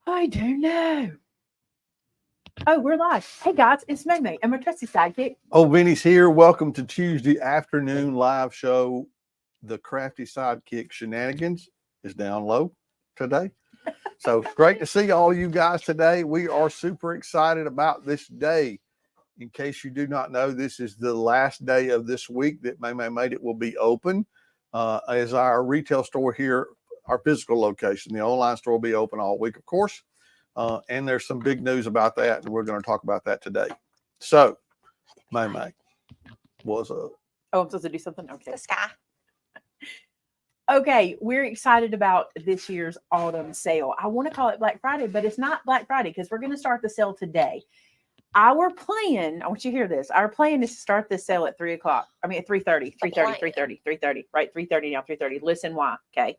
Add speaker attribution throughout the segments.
Speaker 1: I don't know. Oh, we're live. Hey guys, it's May. I'm a trusty sidekick.
Speaker 2: Oh, Vinnie's here. Welcome to Tuesday afternoon live show. The Crafty Sidekick Shenanigans is down low today. So great to see all you guys today. We are super excited about this day. In case you do not know, this is the last day of this week that May Made It will be open as our retail store here, our physical location. The online store will be open all week, of course. And there's some big news about that, and we're going to talk about that today. So, May was a.
Speaker 1: Oh, I'm supposed to do something? Okay.
Speaker 3: The sky.
Speaker 1: Okay, we're excited about this year's autumn sale. I want to call it Black Friday, but it's not Black Friday because we're going to start the sale today. Our plan, I want you to hear this. Our plan is to start this sale at 3 o'clock. I mean, at 3:30, 3:30, right? 3:30 now, 3:30. Listen why, okay?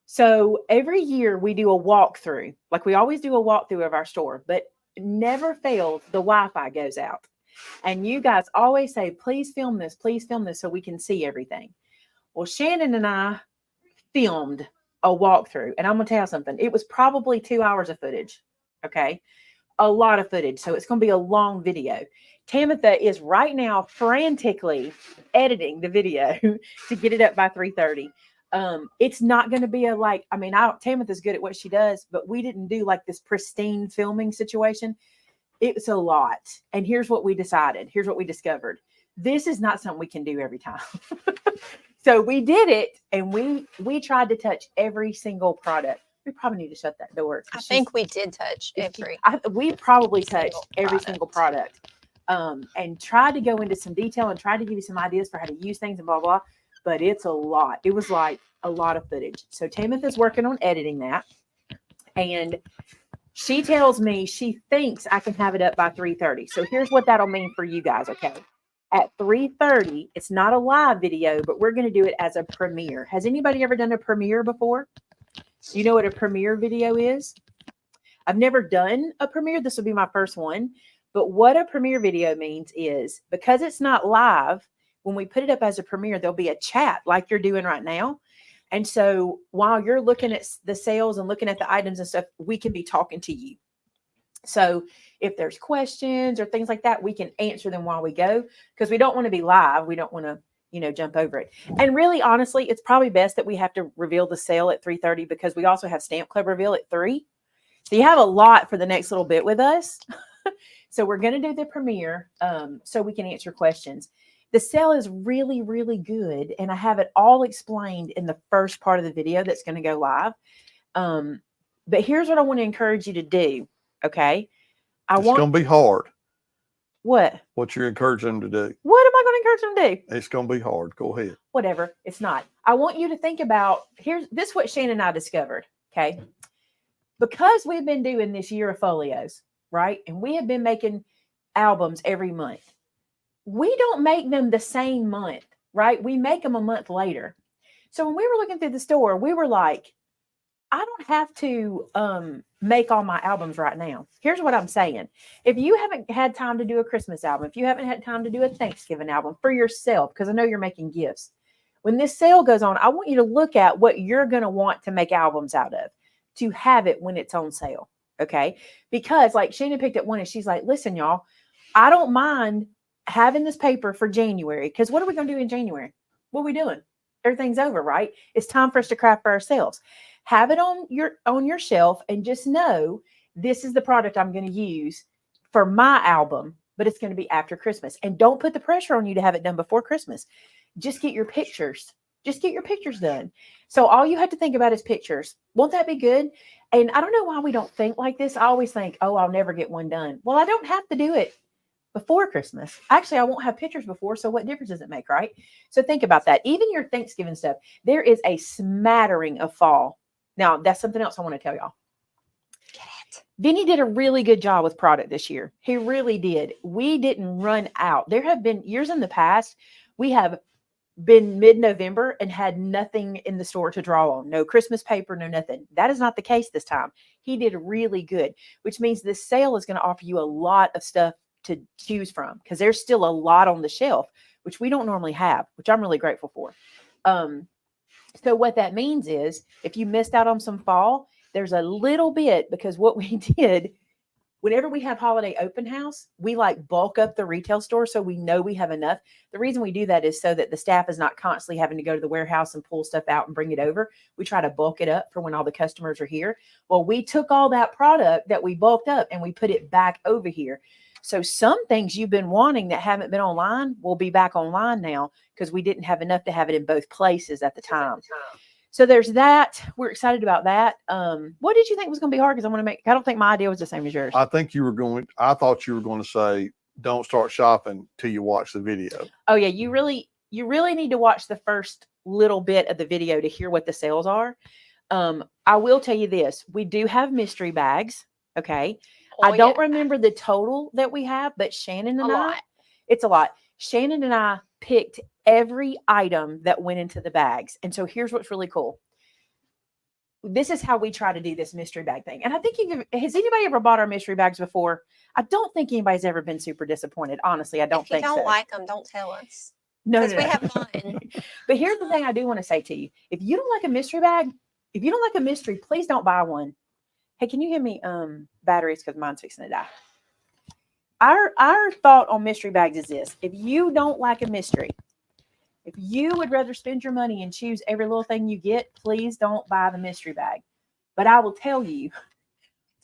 Speaker 1: So every year we do a walkthrough. Like we always do a walkthrough of our store, but never fails, the Wi-Fi goes out. And you guys always say, please film this so we can see everything. Well, Shannon and I filmed a walkthrough, and I'm going to tell you something. It was probably 2 hours of footage, okay? A lot of footage, so it's going to be a long video. Tamitha is right now frantically editing the video to get it up by 3:30. It's not going to be Tamitha's good at what she does, but we didn't do like this pristine filming situation. It's a lot. And here's what we decided. Here's what we discovered. This is not something we can do every time. So we did it, and we tried to touch every single product. We probably need to shut that door.
Speaker 3: I think we did touch every.
Speaker 1: We probably touched every single product, and tried to go into some detail and tried to give you some ideas for how to use things and blah blah. But it's a lot. It was like a lot of footage. So Tamitha's working on editing that, and she tells me she thinks I can have it up by 3:30. So here's what that'll mean for you guys. Okay. At 3:30, it's not a live video, but we're going to do it as a premiere. Has anybody ever done a premiere before? You know what a premiere video is? I've never done a premiere. This will be my first one. But what a premiere video means is because it's not live, when we put it up as a premiere, there'll be a chat like you're doing right now. And so while you're looking at the sales and looking at the items and stuff, we can be talking to you. So if there's questions or things like that, we can answer them while we go because we don't want to be live. We don't want to, jump over it. And really, honestly, it's probably best that we have to reveal the sale at 3:30 because we also have Stamp Club reveal at 3. So you have a lot for the next little bit with us. So we're going to do the premiere so we can answer questions. The sale is really, really good. And I have it all explained in the first part of the video that's going to go live. But here's what I want to encourage you to do. Okay.
Speaker 2: It's going to be hard.
Speaker 1: What?
Speaker 2: What you're encouraging them to do.
Speaker 1: What am I going to encourage them to do?
Speaker 2: It's going to be hard. Go ahead.
Speaker 1: Whatever. It's not. I want you to think about, this is what Shannon and I discovered. Okay. Because we've been doing this year of folios, right? And we have been making albums every month. We don't make them the same month, right? We make them a month later. So when we were looking through the store, we were like, I don't have to make all my albums right now. Here's what I'm saying. If you haven't had time to do a Christmas album, if you haven't had time to do a Thanksgiving album for yourself, because I know you're making gifts, when this sale goes on, I want you to look at what you're going to want to make albums out of to have it when it's on sale. Okay. Because like Shannon picked up one and she's like, listen, y'all, I don't mind having this paper for January. Because what are we going to do in January? What are we doing? Everything's over, right? It's time for us to craft for ourselves. Have it on your shelf and just know this is the product I'm going to use for my album, but it's going to be after Christmas. And don't put the pressure on you to have it done before Christmas. Just get your pictures. Just get your pictures done. So all you have to think about is pictures. Won't that be good? And I don't know why we don't think like this. I always think, oh, I'll never get one done. Well, I don't have to do it before Christmas. Actually, I won't have pictures before, so what difference does it make, right? So think about that. Even your Thanksgiving stuff, there is a smattering of fall. Now, that's something else I want to tell y'all. Vinnie did a really good job with product this year. He really did. We didn't run out. There have been years in the past, we have been mid-November and had nothing in the store to draw on. No Christmas paper, no nothing. That is not the case this time. He did really good, which means this sale is going to offer you a lot of stuff to choose from because there's still a lot on the shelf, which we don't normally have, which I'm really grateful for. So what that means is if you missed out on some fall, There's a little bit because what we did, whenever we have holiday open house, we like bulk up the retail store so we know we have enough. The reason we do that is so that the staff is not constantly having to go to the warehouse and pull stuff out and bring it over. We try to bulk it up for when all the customers are here. Well, we took all that product that we bulked up and we put it back over here. So some things you've been wanting that haven't been online will be back online now because we didn't have enough to have it in both places at the time. So there's that. We're excited about that. What did you think was going to be hard? Because I don't think my idea was the same as yours.
Speaker 2: I thought you were going to say, don't start shopping till you watch the video.
Speaker 1: Oh yeah. You really need to watch the first little bit of the video to hear what the sales are. I will tell you this. We do have mystery bags. Okay. I don't remember the total that we have, but Shannon and it's a lot. Shannon and I picked every item that went into the bags. And so here's what's really cool. This is how we try to do this mystery bag thing. And I think has anybody ever bought our mystery bags before? I don't think anybody's ever been super disappointed. Honestly, I don't think so.
Speaker 3: If you don't like them, don't tell us.
Speaker 1: No.
Speaker 3: We have fun.
Speaker 1: But here's the thing I do want to say to you. If you don't like a mystery bag, if you don't like a mystery, please don't buy one. Hey, can you give me batteries? Because mine's fixing to die. Our thought on mystery bags is this. If you don't like a mystery, if you would rather spend your money and choose every little thing you get, please don't buy the mystery bag. But I will tell you,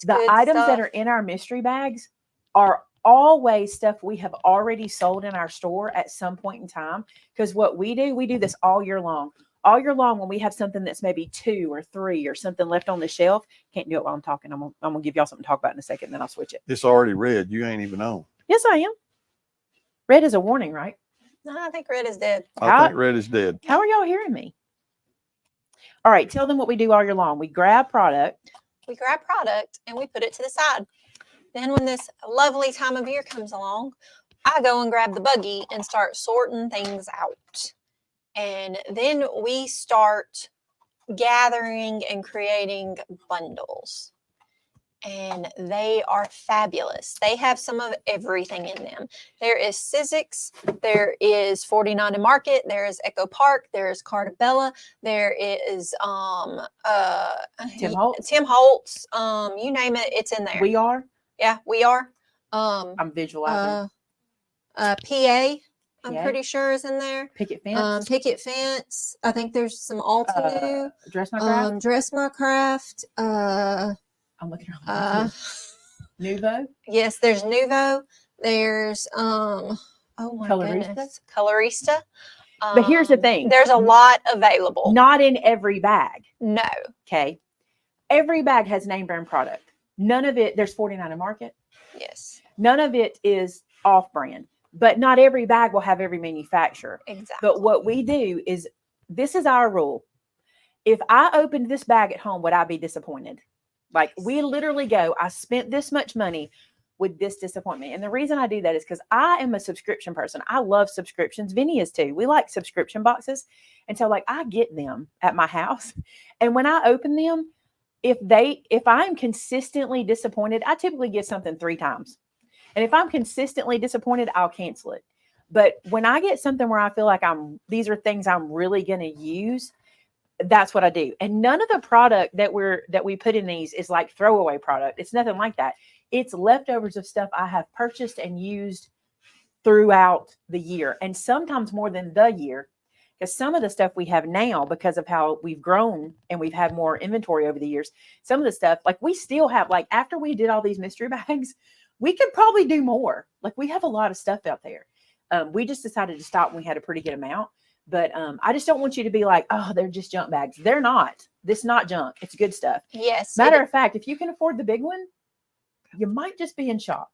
Speaker 1: the items that are in our mystery bags are always stuff we have already sold in our store at some point in time. Because what we do this all year long. All year long, when we have something that's maybe 2 or 3 or something left on the shelf, can't do it while I'm talking. I'm gonna give y'all something to talk about in a second, then I'll switch it.
Speaker 2: It's already red. You ain't even on.
Speaker 1: Yes, I am. Red is a warning, right?
Speaker 3: No, I think red is dead.
Speaker 2: I think red is dead.
Speaker 1: How are y'all hearing me? All right, tell them what we do all year long. We grab product.
Speaker 3: And we put it to the side. Then when this lovely time of year comes along, I go and grab the buggy and start sorting things out. And then we start gathering and creating bundles. And they are fabulous. They have some of everything in them. There is Sizzix. There is 49 and Market. There is Echo Park. There is Cartabella. There is
Speaker 1: Tim Holtz.
Speaker 3: Tim Holtz. You name it, it's in there.
Speaker 1: We are.
Speaker 3: Yeah, we are.
Speaker 1: I'm visualizing.
Speaker 3: PA. I'm pretty sure is in there.
Speaker 1: Picket Fence.
Speaker 3: Picket Fence. I think there's some Alta New.
Speaker 1: Dress My Craft.
Speaker 3: Dress My Craft.
Speaker 1: I'm looking around. Nuvo.
Speaker 3: Yes, there's Nuvo. There's oh my goodness, Colorista.
Speaker 1: But here's the thing.
Speaker 3: There's a lot available.
Speaker 1: Not in every bag.
Speaker 3: No.
Speaker 1: Okay. Every bag has name brand product. None of it. There's 49 and Market.
Speaker 3: Yes.
Speaker 1: None of it is off brand. But not every bag will have every manufacturer.
Speaker 3: Exactly.
Speaker 1: But what we do is, this is our rule. If I opened this bag at home, would I be disappointed? Like, we literally go, I spent this much money with this disappointment. And the reason I do that is because I am a subscription person. I love subscriptions. Vinnie is too. We like subscription boxes. And so like I get them at my house. And when I open them, if I'm consistently disappointed, I typically get something 3 times. And if I'm consistently disappointed, I'll cancel it. But when I get something where I feel like these are things I'm really going to use, that's what I do. And none of the product that we put in these is like throwaway product. It's nothing like that. It's leftovers of stuff I have purchased and used throughout the year, and sometimes more than the year. Because some of the stuff we have now, because of how we've grown and we've had more inventory over the years, some of the stuff, like we still have, like after we did all these mystery bags, we could probably do more. Like we have a lot of stuff out there. We just decided to stop when we had a pretty good amount. But I just don't want you to be like, oh, they're just junk bags. They're not. This is not junk. It's good stuff.
Speaker 3: Yes.
Speaker 1: Matter of fact, if you can afford the big one, you might just be in shock.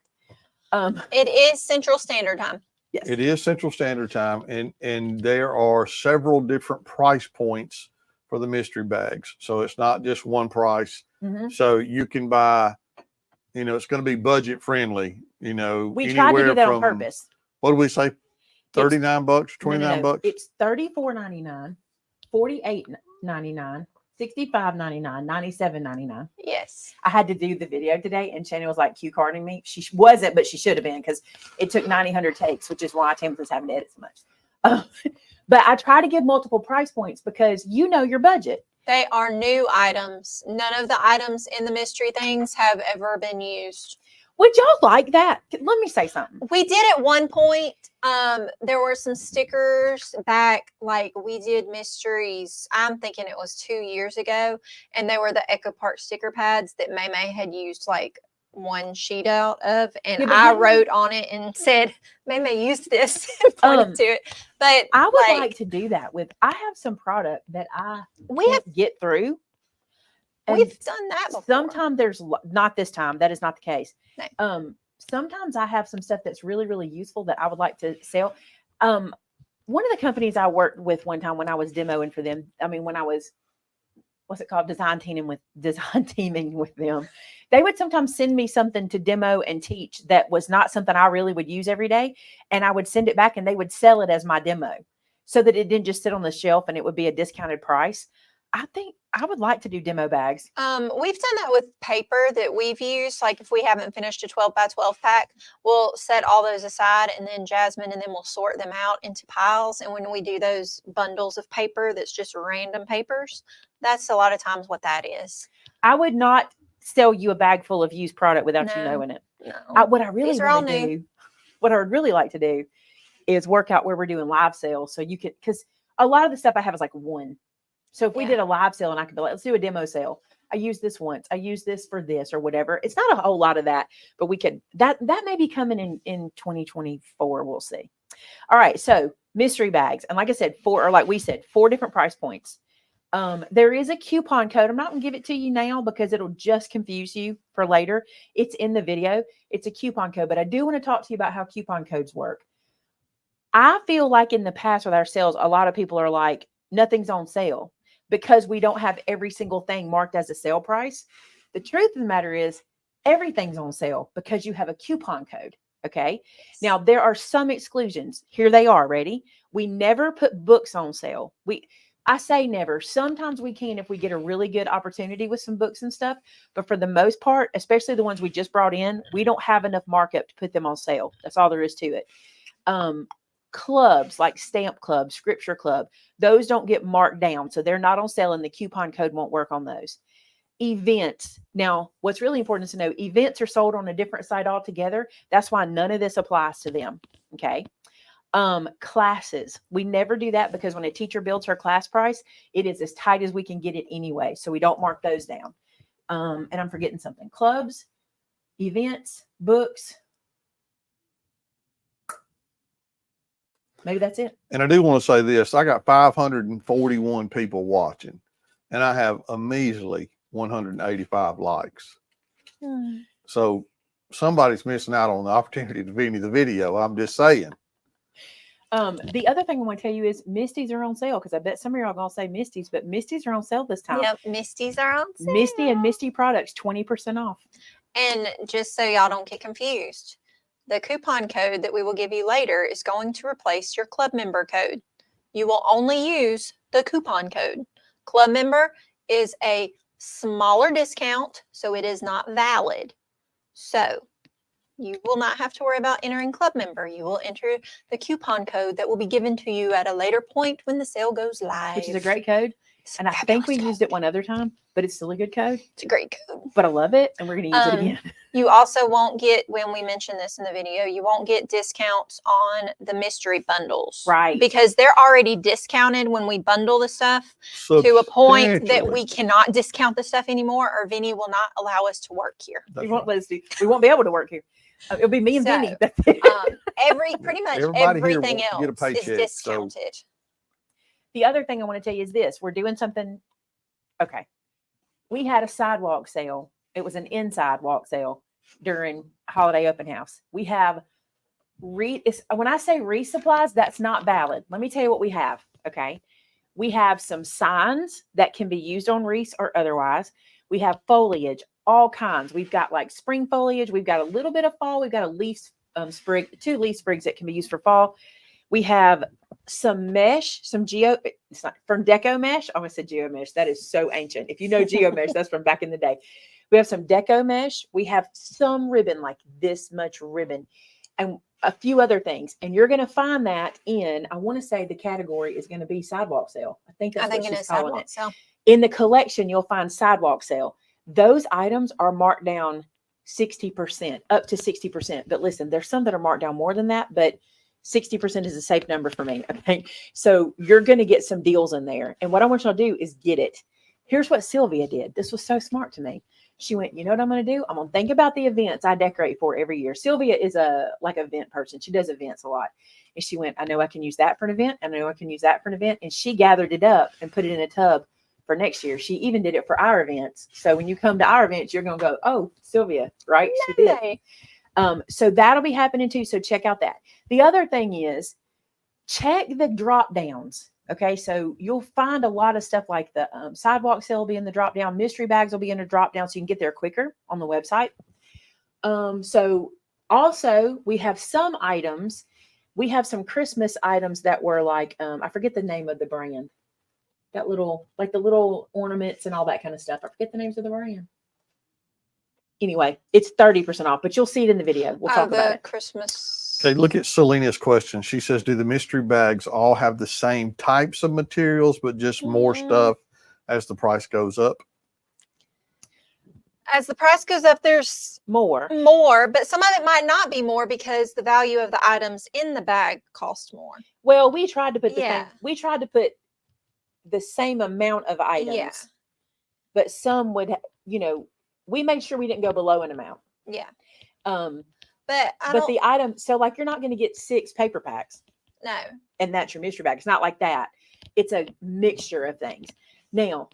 Speaker 3: It is Central Standard Time.
Speaker 1: Yes.
Speaker 2: It is Central Standard Time, and there are several different price points for the mystery bags. So it's not just one price.
Speaker 1: Mm-hmm.
Speaker 2: So you can buy, it's going to be budget friendly,
Speaker 1: We tried to do that on purpose.
Speaker 2: What do we say? $39, $29 bucks?
Speaker 1: It's $34.99, $48.99, $65.99, $97.99.
Speaker 3: Yes.
Speaker 1: I had to do the video today, and Shannon was like cue carding me. She wasn't, but she should have been, because it took 900 takes, which is why Tim was having to edit so much. But I try to give multiple price points because you know your budget.
Speaker 3: They are new items. None of the items in the mystery things have ever been used.
Speaker 1: Would y'all like that? Let me say something.
Speaker 3: We did at one point. There were some stickers back, like we did mysteries. I'm thinking it was 2 years ago, and they were the Echo Park sticker pads that May had used like one sheet out of, and
Speaker 1: Yeah, but
Speaker 3: I
Speaker 1: how many-
Speaker 3: wrote on it and said, May used this and pointed to it. But
Speaker 1: I would like to do that with. I have some product that I
Speaker 3: we have
Speaker 1: can't get through. And
Speaker 3: we've done that before.
Speaker 1: sometimes there's not this time. That is not the case.
Speaker 3: No.
Speaker 1: Sometimes I have some stuff that's really, really useful that I would like to sell. One of the companies I worked with one time when I was demoing for them, I mean, when I was, what's it called? Design teaming with them. They would sometimes send me something to demo and teach that was not something I really would use every day. And I would send it back and they would sell it as my demo so that it didn't just sit on the shelf and it would be a discounted price. I think I would like to do demo bags.
Speaker 3: We've done that with paper that we've used. Like if we haven't finished a 12 by 12 pack, we'll set all those aside, and then Jasmine and then we'll sort them out into piles. And when we do those bundles of paper, that's just random papers. That's a lot of times what that is.
Speaker 1: I would not sell you a bag full of used product without you
Speaker 3: No.
Speaker 1: knowing it.
Speaker 3: No.
Speaker 1: What I really
Speaker 3: These are all
Speaker 1: want to
Speaker 3: new.
Speaker 1: do, what I would really like to do is work out where we're doing live sales. So you could, because a lot of the stuff I have is like one. So if we
Speaker 3: Yeah.
Speaker 1: did a live sale and I could be like, let's do a demo sale. I use this once. I use this for this or whatever. It's not a whole lot of that, but we could, that may be coming in 2024. We'll see. All right. So mystery bags. And like I said, we said, 4 different price points. There is a coupon code. I'm not going to give it to you now because it'll just confuse you for later. It's in the video. It's a coupon code, but I do want to talk to you about how coupon codes work. I feel like in the past with our sales, a lot of people are like, nothing's on sale because we don't have every single thing marked as a sale price. The truth of the matter is everything's on sale because you have a coupon code. Okay. Now there are some exclusions. Here they are. Ready? We never put books on sale. I say never. Sometimes we can if we get a really good opportunity with some books and stuff. But for the most part, especially the ones we just brought in, we don't have enough markup to put them on sale. That's all there is to it. Clubs like Stamp Club, Scripture Club, those don't get marked down. So they're not on sale and the coupon code won't work on those. Events. Now, what's really important to know, events are sold on a different site altogether. That's why none of this applies to them. Okay. Classes. We never do that because when a teacher builds her class price, it is as tight as we can get it anyway. So we don't mark those down. And I'm forgetting something. Clubs, events, books. Maybe that's it.
Speaker 2: And I do want to say this. I got 541 people watching and I have a measly 185 likes. So somebody's missing out on the opportunity to Vinnie the video. I'm just saying.
Speaker 1: The other thing I want to tell you is Misties are on sale because I bet some of y'all are going to say Misties, but Misties are on sale this time.
Speaker 3: Yep, Misties are on sale.
Speaker 1: Misty and Misty products, 20% off.
Speaker 3: And just so y'all don't get confused, the coupon code that we will give you later is going to replace your club member code. You will only use the coupon code. Club member is a smaller discount, so it is not valid. So you will not have to worry about entering club member. You will enter the coupon code that will be given to you at a later point when the sale goes live.
Speaker 1: Which is a great code.
Speaker 3: It's
Speaker 1: And I
Speaker 3: fabulous
Speaker 1: think we
Speaker 3: code.
Speaker 1: used it one other time, but it's still a good code.
Speaker 3: It's a great code.
Speaker 1: But I love it, and we're going to use it again.
Speaker 3: You also won't get, when we mention this in the video, you won't get discounts on the mystery bundles.
Speaker 1: Right.
Speaker 3: Because they're already discounted when we bundle the stuff to a point that we cannot discount the stuff anymore, or Vinnie will not allow us to work here.
Speaker 1: We won't be able to work here. It'll be me and
Speaker 3: So,
Speaker 1: Vinnie. That's it.
Speaker 3: Pretty much
Speaker 2: Everybody here
Speaker 3: everything
Speaker 2: will get a
Speaker 3: else is
Speaker 2: paycheck,
Speaker 3: discounted.
Speaker 1: The other thing I want to tell you is this. We're doing something. Okay. We had a sidewalk sale. It was an inside walk sale during holiday open house. We have when I say resupplies, that's not valid. Let me tell you what we have. Okay. We have some signs that can be used on wreaths or otherwise. We have foliage, all kinds. We've got like spring foliage. We've got a little bit of fall. We've got a leaf sprig, 2 leaf sprigs that can be used for fall. We have some mesh, it's not from Deco Mesh. I almost said Geo Mesh. That is so ancient. If you know Geo Mesh, that's from back in the day. We have some Deco Mesh. We have some ribbon, like this much ribbon. And a few other things. And you're going to find that in, I want to say the category is going to be sidewalk sale. I think that's
Speaker 3: I think
Speaker 1: what
Speaker 3: it
Speaker 1: she's
Speaker 3: is
Speaker 1: calling
Speaker 3: sidewalk
Speaker 1: it.
Speaker 3: sale.
Speaker 1: In the collection, you'll find sidewalk sale. Those items are marked down 60%, up to 60%. But listen, there's some that are marked down more than that, but 60% is a safe number for me. Okay. So you're going to get some deals in there. And what I want y'all to do is get it. Here's what Sylvia did. This was so smart to me. She went, you know what I'm going to do? I'm going to think about the events I decorate for every year. Sylvia is a event person. She does events a lot. And she went, I know I can use that for an event. I know I can use that for an event. And she gathered it up and put it in a tub for next year. She even did it for our events. So when you come to our events, you're going to go, oh, Sylvia, right? She did. So that'll be happening too. So check out that. The other thing is check the drop downs. Okay. So you'll find a lot of stuff like the sidewalk sale will be in the drop down. Mystery bags will be in the drop down so you can get there quicker on the website. So also we have some items. We have some Christmas items that were like, I forget the name of the brand. That little, like the little ornaments and all that kind of stuff. I forget the names of the brand. Anyway, it's 30% off, but you'll see it in the video. We'll talk about it.
Speaker 3: Christmas.
Speaker 2: Okay, look at Selena's question. She says, do the mystery bags all have the same types of materials, but just more stuff as the price goes up?
Speaker 3: As the price goes up, there's
Speaker 1: More,
Speaker 3: but some of it might not be more because the value of the items in the bag cost more.
Speaker 1: Well, we tried to put the
Speaker 3: Yeah.
Speaker 1: thing, we tried to put the same amount of items,
Speaker 3: Yeah.
Speaker 1: but some would, we made sure we didn't go below an amount.
Speaker 3: Yeah.
Speaker 1: But
Speaker 3: But
Speaker 1: the item, so like you're not going to get 6 paper packs
Speaker 3: no.
Speaker 1: and that's your mystery bag. It's not like that. It's a mixture of things. Now,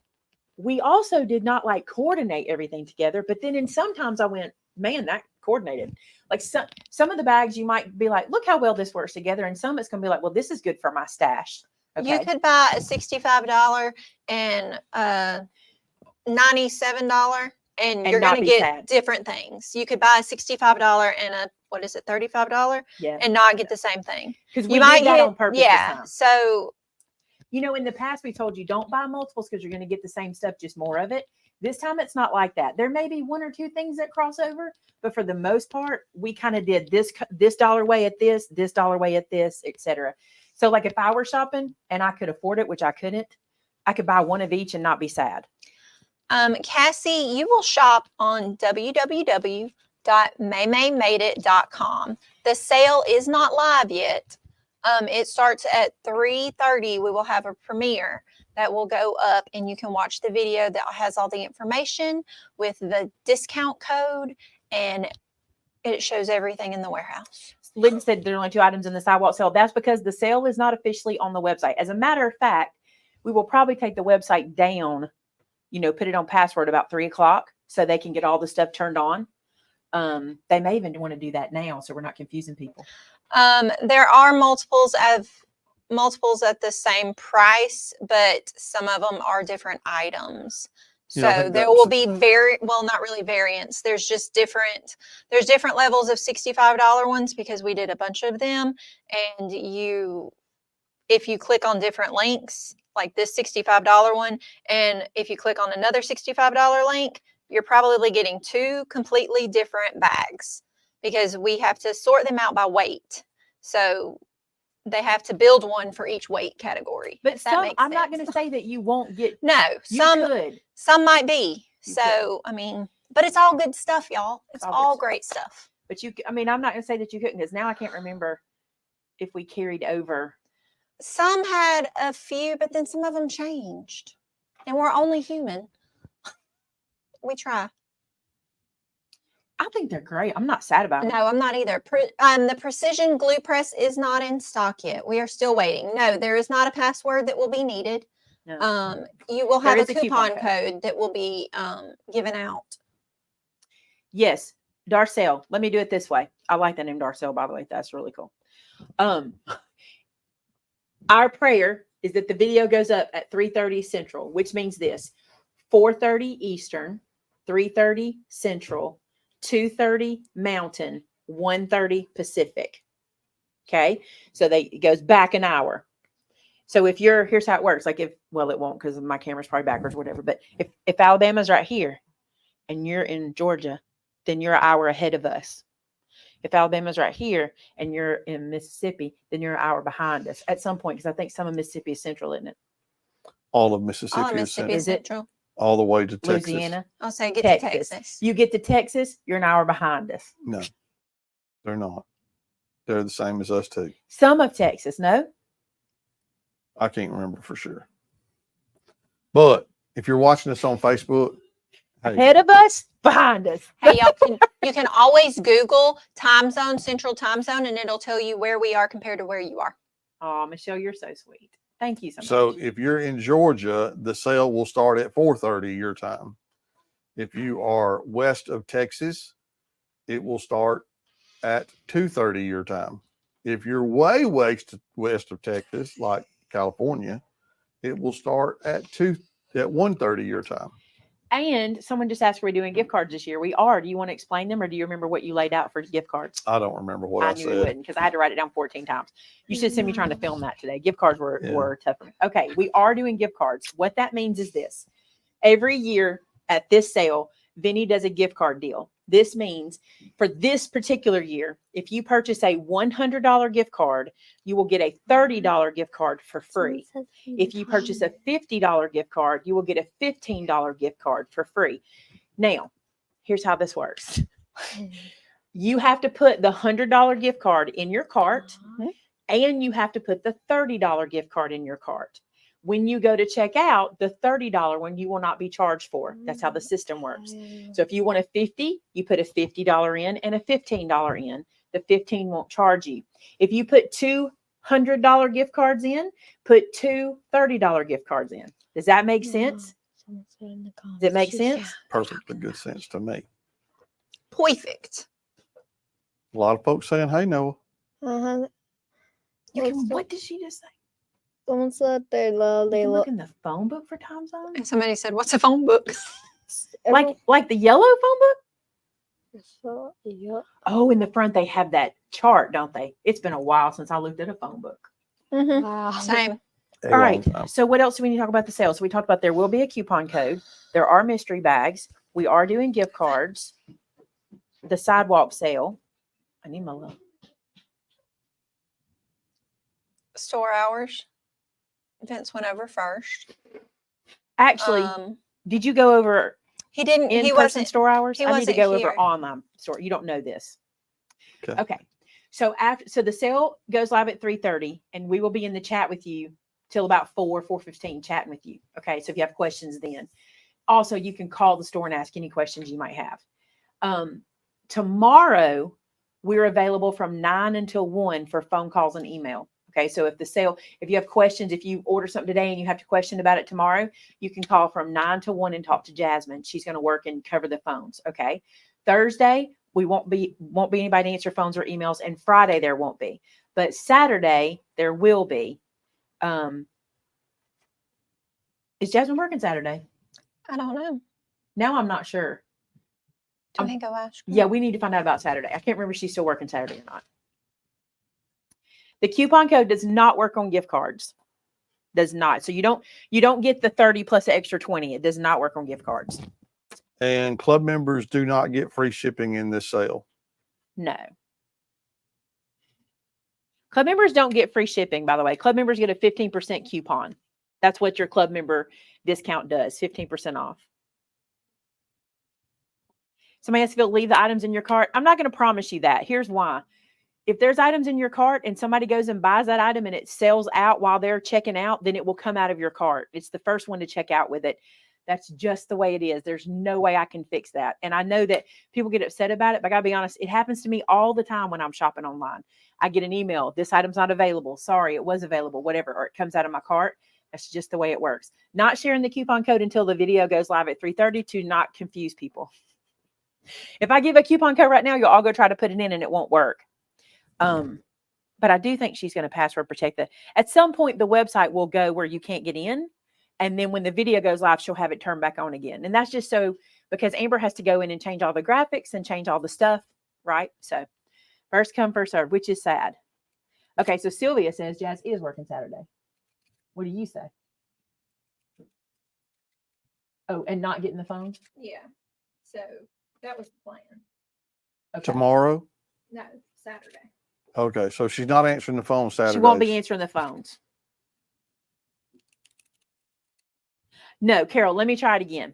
Speaker 1: we also did not like coordinate everything together, but then sometimes I went, man, that coordinated. Like some of the bags you might be like, look how well this works together. And some it's going to be like, well, this is good for my stash. Okay.
Speaker 3: You could buy a $65 and $97 and you're
Speaker 1: not
Speaker 3: going to
Speaker 1: be
Speaker 3: get
Speaker 1: sad.
Speaker 3: different things. You could buy a $65 and a, what is it, $35
Speaker 1: Yeah.
Speaker 3: and not get the same thing.
Speaker 1: Because we
Speaker 3: You
Speaker 1: did
Speaker 3: might
Speaker 1: that
Speaker 3: get
Speaker 1: on purpose this
Speaker 3: yeah.
Speaker 1: time.
Speaker 3: So
Speaker 1: in the past we told you don't buy multiples because you're going to get the same stuff, just more of it. This time it's not like that. There may be 1 or 2 things that cross over, but for the most part, we kind of did this dollar way at this dollar way at this, etc. So like if I were shopping and I could afford it, which I couldn't, I could buy one of each and not be sad.
Speaker 3: Cassie, you will shop on www.maymaymadeit.com. The sale is not live yet. It starts at 3:30. We will have a premiere that will go up and you can watch the video that has all the information with the discount code and it shows everything in the warehouse.
Speaker 1: Lynn said there are only 2 items in the sidewalk sale. That's because the sale is not officially on the website. As a matter of fact, we will probably take the website down, put it on password about 3:00 so they can get all the stuff turned on. They may even want to do that now so we're not confusing people.
Speaker 3: There are multiples at the same price, but some of them are different items. So there will be not really variants. There's different levels of $65 ones because we did a bunch of them. And if you click on different links, like this $65 one, and if you click on another $65 link, you're probably getting 2 completely different bags because we have to sort them out by weight. So they have to build one for each weight category.
Speaker 1: But I'm not going to say that you won't get.
Speaker 3: No, some might be.
Speaker 1: You
Speaker 3: could. But it's all good stuff, y'all. It's all great stuff.
Speaker 1: But I'm not going to say that you couldn't because now I can't remember if we carried over.
Speaker 3: Some had a few, but then some of them changed. And we're only human. We try.
Speaker 1: I think they're great. I'm not sad about it.
Speaker 3: No, I'm not either. The precision glue press is not in stock yet. We are still waiting. No, there is not a password that will be needed.
Speaker 1: No.
Speaker 3: You will have a coupon code that will be given out.
Speaker 1: Yes, Darcel. Let me do it this way. I like the name Darcel, by the way. That's really cool. Our prayer is that the video goes up at 3:30 Central, which means this: 4:30 Eastern, 3:30 Central, 2:30 Mountain, 1:30 Pacific. Okay. So it goes back an hour. So here's how it works. Like it won't because my camera's probably backwards or whatever. But if Alabama's right here and you're in Georgia, then you're an hour ahead of us. If Alabama's right here and you're in Mississippi, then you're an hour behind us at some point because I think some of Mississippi is central, isn't it?
Speaker 2: All of
Speaker 3: All
Speaker 2: Mississippi
Speaker 3: of
Speaker 2: is
Speaker 3: Mississippi
Speaker 2: central,
Speaker 3: is
Speaker 1: Is it?
Speaker 3: central.
Speaker 2: all the way to Texas.
Speaker 1: Louisiana,
Speaker 3: I'll say get
Speaker 1: Texas.
Speaker 3: to Texas.
Speaker 1: You get to Texas, you're an hour behind us.
Speaker 2: No, they're not. They're the same as us too.
Speaker 1: Some of Texas, no?
Speaker 2: I can't remember for sure. But if you're watching us on Facebook, hey,
Speaker 1: Ahead of us, behind us.
Speaker 3: Hey, you can always Google time zone, central time zone, and it'll tell you where we are compared to where you are.
Speaker 1: Oh, Michelle, you're so sweet. Thank you so much.
Speaker 2: so if you're in Georgia, the sale will start at 4:30 your time. If you are west of Texas, it will start at 2:30 your time. If you're way west of Texas, like California, it will start at 1:30 your time.
Speaker 1: And someone just asked, are we doing gift cards this year? We are. Do you want to explain them or do you remember what you laid out for gift cards?
Speaker 2: I don't remember what I
Speaker 1: I knew you
Speaker 2: said.
Speaker 1: wouldn't because I had to write it down 14 times. You should send me trying to film that today. Gift cards were,
Speaker 2: Yeah.
Speaker 1: were tough. Okay, we are doing gift cards. What that means is this. Every year at this sale, Vinnie does a gift card deal. This means for this particular year, if you purchase a $100 gift card, you will get a $30 gift card for free. If you purchase a $50 gift card, you will get a $15 gift card for free. Now, here's how this works. You have to put the $100 gift card in your cart, and you have to put the $30 gift card in your cart. When you go to check out, the $30 one you will not be charged for. That's how the system works. So if you want a 50, you put a $50 in and a $15 in. The 15 won't charge you. If you put two $100 gift cards in, put two $30 gift cards in. Does that make sense? Does it make sense?
Speaker 2: Perfectly good sense to me.
Speaker 3: Perfect.
Speaker 2: A lot of folks saying, "Hey, Noah."
Speaker 1: You can, what did she just say?
Speaker 4: Someone said they love.
Speaker 1: You
Speaker 4: They
Speaker 1: can
Speaker 4: look
Speaker 1: look in the phone book for time zone?
Speaker 3: And somebody said, "What's a phone book?"
Speaker 1: Like the yellow phone book?
Speaker 4: So, yeah.
Speaker 1: Oh, in the front they have that chart, don't they? It's been a while since I looked at a phone book.
Speaker 4: Wow.
Speaker 3: Same.
Speaker 2: A
Speaker 1: All
Speaker 2: long
Speaker 1: right.
Speaker 2: time.
Speaker 1: So what else do we need to talk about the sales? So we talked about there will be a coupon code. There are mystery bags. We are doing gift cards. The sidewalk sale. I need my little.
Speaker 3: Store hours. Vince went over first.
Speaker 1: Actually, did you go over
Speaker 3: He didn't. He
Speaker 1: in-person
Speaker 3: wasn't.
Speaker 1: store hours?
Speaker 3: he
Speaker 1: I need to
Speaker 3: wasn't
Speaker 1: go
Speaker 3: here.
Speaker 1: over online store. You don't know this.
Speaker 2: Okay.
Speaker 1: Okay. So so the sale goes live at 3:30 and we will be in the chat with you till about 4:15 chatting with you. Okay. So if you have questions then. Also, you can call the store and ask any questions you might have. Tomorrow, we're available from 9 until 1 for phone calls and email. Okay. So if you have questions, if you order something today and you have to question about it tomorrow, you can call from 9 to 1 and talk to Jasmine. She's going to work and cover the phones. Okay. Thursday, we won't be anybody to answer phones or emails, and Friday there won't be. But Saturday there will be. Is Jasmine working Saturday?
Speaker 3: I don't know.
Speaker 1: Now I'm not sure.
Speaker 3: Do you think I'll ask?
Speaker 1: Yeah, we need to find out about Saturday. I can't remember if she's still working Saturday or not. The coupon code does not work on gift cards. Does not. So you don't get the 30 plus the extra 20. It does not work on gift cards.
Speaker 2: And club members do not get free shipping in this sale.
Speaker 1: No. Club members don't get free shipping, by the way. Club members get a 15% coupon. That's what your club member discount does, 15% off. Somebody asked if you'll leave the items in your cart. I'm not going to promise you that. Here's why. If there's items in your cart and somebody goes and buys that item and it sells out while they're checking out, then it will come out of your cart. It's the first one to check out with it. That's just the way it is. There's no way I can fix that. And I know that people get upset about it, but I gotta be honest, it happens to me all the time when I'm shopping online. I get an email, this item's not available. Sorry, it was available, whatever, or it comes out of my cart. That's just the way it works. Not sharing the coupon code until the video goes live at 3:30 to not confuse people. If I give a coupon code right now, you'll all go try to put it in and it won't work. But I do think she's going to password protect that. At some point, the website will go where you can't get in. And then when the video goes live, she'll have it turned back on again. And that's just so because Amber has to go in and change all the graphics and change all the stuff, right? So first come, first serve, which is sad. Okay, so Sylvia says Jazz is working Saturday. What do you say? Oh, and not getting the phone?
Speaker 3: Yeah. So that was the plan.
Speaker 1: Okay.
Speaker 2: Tomorrow,
Speaker 5: No, Saturday.
Speaker 2: Okay, so she's not answering the phone Saturday.
Speaker 1: She won't be answering the phones. No, Carol, let me try it again.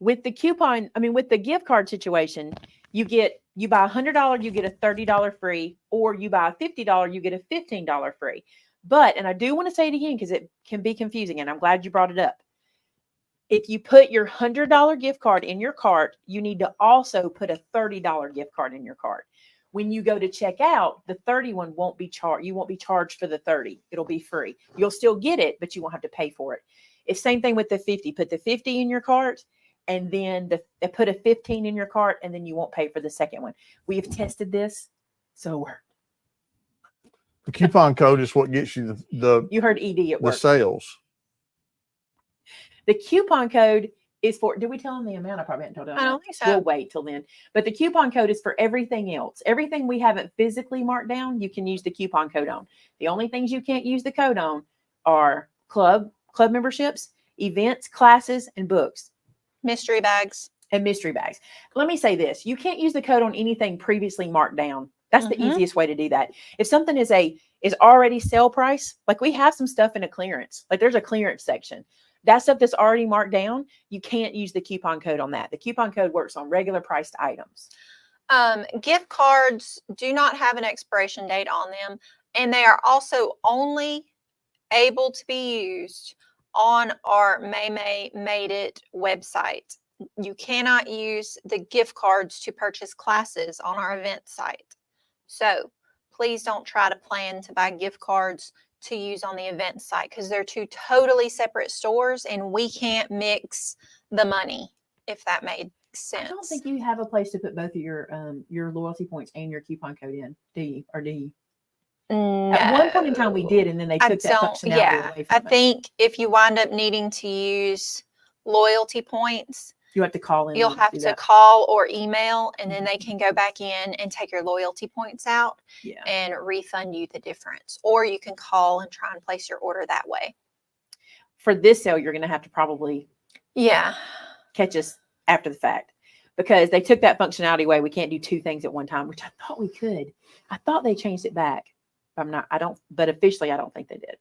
Speaker 1: With the with the gift card situation, you buy $100, you get a $30 free, or you buy a $50, you get a $15 free. But, and I do want to say it again because it can be confusing, and I'm glad you brought it up. If you put your $100 gift card in your cart, you need to also put a $30 gift card in your cart. When you go to check out, the 30 one won't be charged. You won't be charged for the 30. It'll be free. You'll still get it, but you won't have to pay for it. It's same thing with the 50. Put the 50 in your cart, and then put a 15 in your cart, and then you won't pay for the second one. We have tested this, so it worked.
Speaker 2: The coupon code is what gets you the
Speaker 1: You heard ED at work.
Speaker 2: the sales.
Speaker 1: The coupon code is for, did we tell them the amount? I probably haven't told them.
Speaker 3: I don't think so.
Speaker 1: We'll wait till then. But the coupon code is for everything else. Everything we haven't physically marked down, you can use the coupon code on. The only things you can't use the code on are club memberships, events, classes, and books.
Speaker 3: Mystery bags.
Speaker 1: And mystery bags. Let me say this. You can't use the code on anything previously marked down. That's the easiest way to do that. If something is already sale price, like we have some stuff in a clearance, like there's a clearance section. That stuff that's already marked down, you can't use the coupon code on that. The coupon code works on regular priced items.
Speaker 3: Gift cards do not have an expiration date on them, and they are also only able to be used on our May Made It website. You cannot use the gift cards to purchase classes on our event site. So please don't try to plan to buy gift cards to use on the event site, because they're two totally separate stores and we can't mix the money, if that made sense.
Speaker 1: I don't think you have a place to put both of your loyalty points and your coupon code in, do you? Or do you?
Speaker 3: No.
Speaker 1: At one point in time we did, and then they took that functionality away from
Speaker 3: I
Speaker 1: us.
Speaker 3: think if you wind up needing to use loyalty points,
Speaker 1: You have to call in.
Speaker 3: you'll
Speaker 1: and
Speaker 3: have
Speaker 1: do
Speaker 3: to
Speaker 1: that.
Speaker 3: call or email, and then they can go back in and take your loyalty points out
Speaker 1: Yeah.
Speaker 3: and refund you the difference. Or you can call and try and place your order that way.
Speaker 1: For this sale, you're going to have to probably
Speaker 3: Yeah.
Speaker 1: catch us after the fact, because they took that functionality away. We can't do two things at one time, which I thought we could. I thought they changed it back. But officially I don't think they did.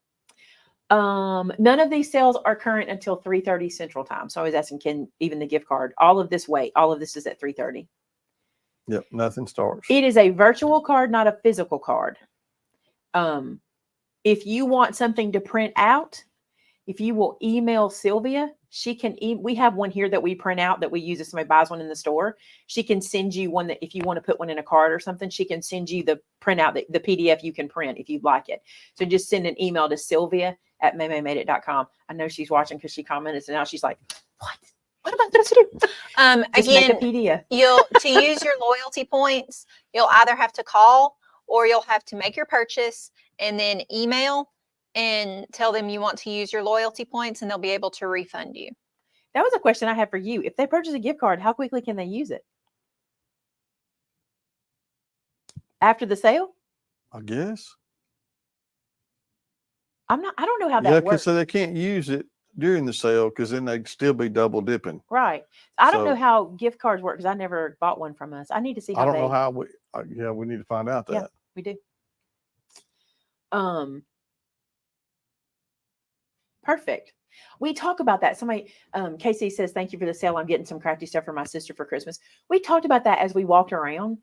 Speaker 1: None of these sales are current until 3:30 Central Time. So I was asking, can even the gift card, all of this is at 3:30.
Speaker 2: Yep, nothing starts.
Speaker 1: It is a virtual card, not a physical card. If you want something to print out, if you will email Sylvia, she can, we have one here that we print out that we use if somebody buys one in the store. She can send you one that if you want to put one in a card or something, she can send you the printout, the PDF you can print if you'd like it. So just send an email to Sylvia@maymaymadeit.com. I know she's watching because she commented, and now she's like, what am I supposed to do? Just
Speaker 3: Again,
Speaker 1: make a PDF.
Speaker 3: to use your loyalty points, you'll either have to call or you'll have to make your purchase and then email and tell them you want to use your loyalty points, and they'll be able to refund you.
Speaker 1: That was a question I had for you. If they purchase a gift card, how quickly can they use it? After the sale?
Speaker 2: I guess.
Speaker 1: I don't know how
Speaker 2: Yeah,
Speaker 1: that
Speaker 2: because
Speaker 1: works.
Speaker 2: so they can't use it during the sale because then they'd still be double dipping.
Speaker 1: Right. I don't know
Speaker 2: So-
Speaker 1: how gift cards work because I never bought one from us. I need to see how
Speaker 2: I don't know how we. We need to find out that.
Speaker 1: Yeah. we do. Perfect. We talk about that. Somebody, Casey says, thank you for the sale. I'm getting some crafty stuff for my sister for Christmas. We talked about that as we walked around.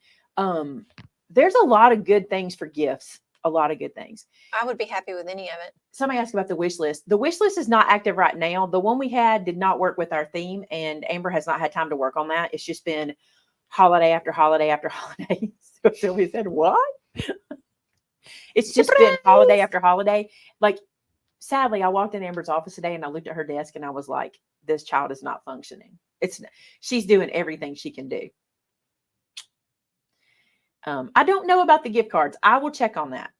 Speaker 1: There's a lot of good things for gifts. A lot of good things.
Speaker 3: I would be happy with any of it.
Speaker 1: Somebody asked about the wish list. The wish list is not active right now. The one we had did not work with our theme, and Amber has not had time to work on that. It's just been holiday after holiday after holiday. So Sylvia said, what? It's just been holiday after holiday. Like, sadly, I walked in Amber's office today and I looked at her desk and I was like, this child is not functioning. She's doing everything she can do. I don't know about the gift cards. I will check on that.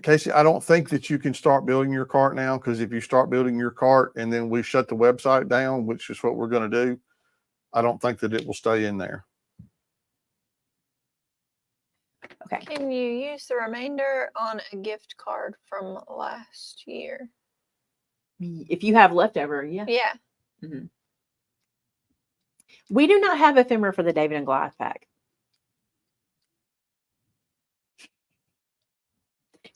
Speaker 2: Casey, I don't think that you can start building your cart now, because if you start building your cart and then we shut the website down, which is what we're going to do, I don't think that it will stay in there.
Speaker 1: Okay.
Speaker 3: Can you use the remainder on a gift card from last year?
Speaker 1: If you have leftover, yeah.
Speaker 3: Yeah.
Speaker 1: Mhm. We do not have ephemera for the David and Goliath pack.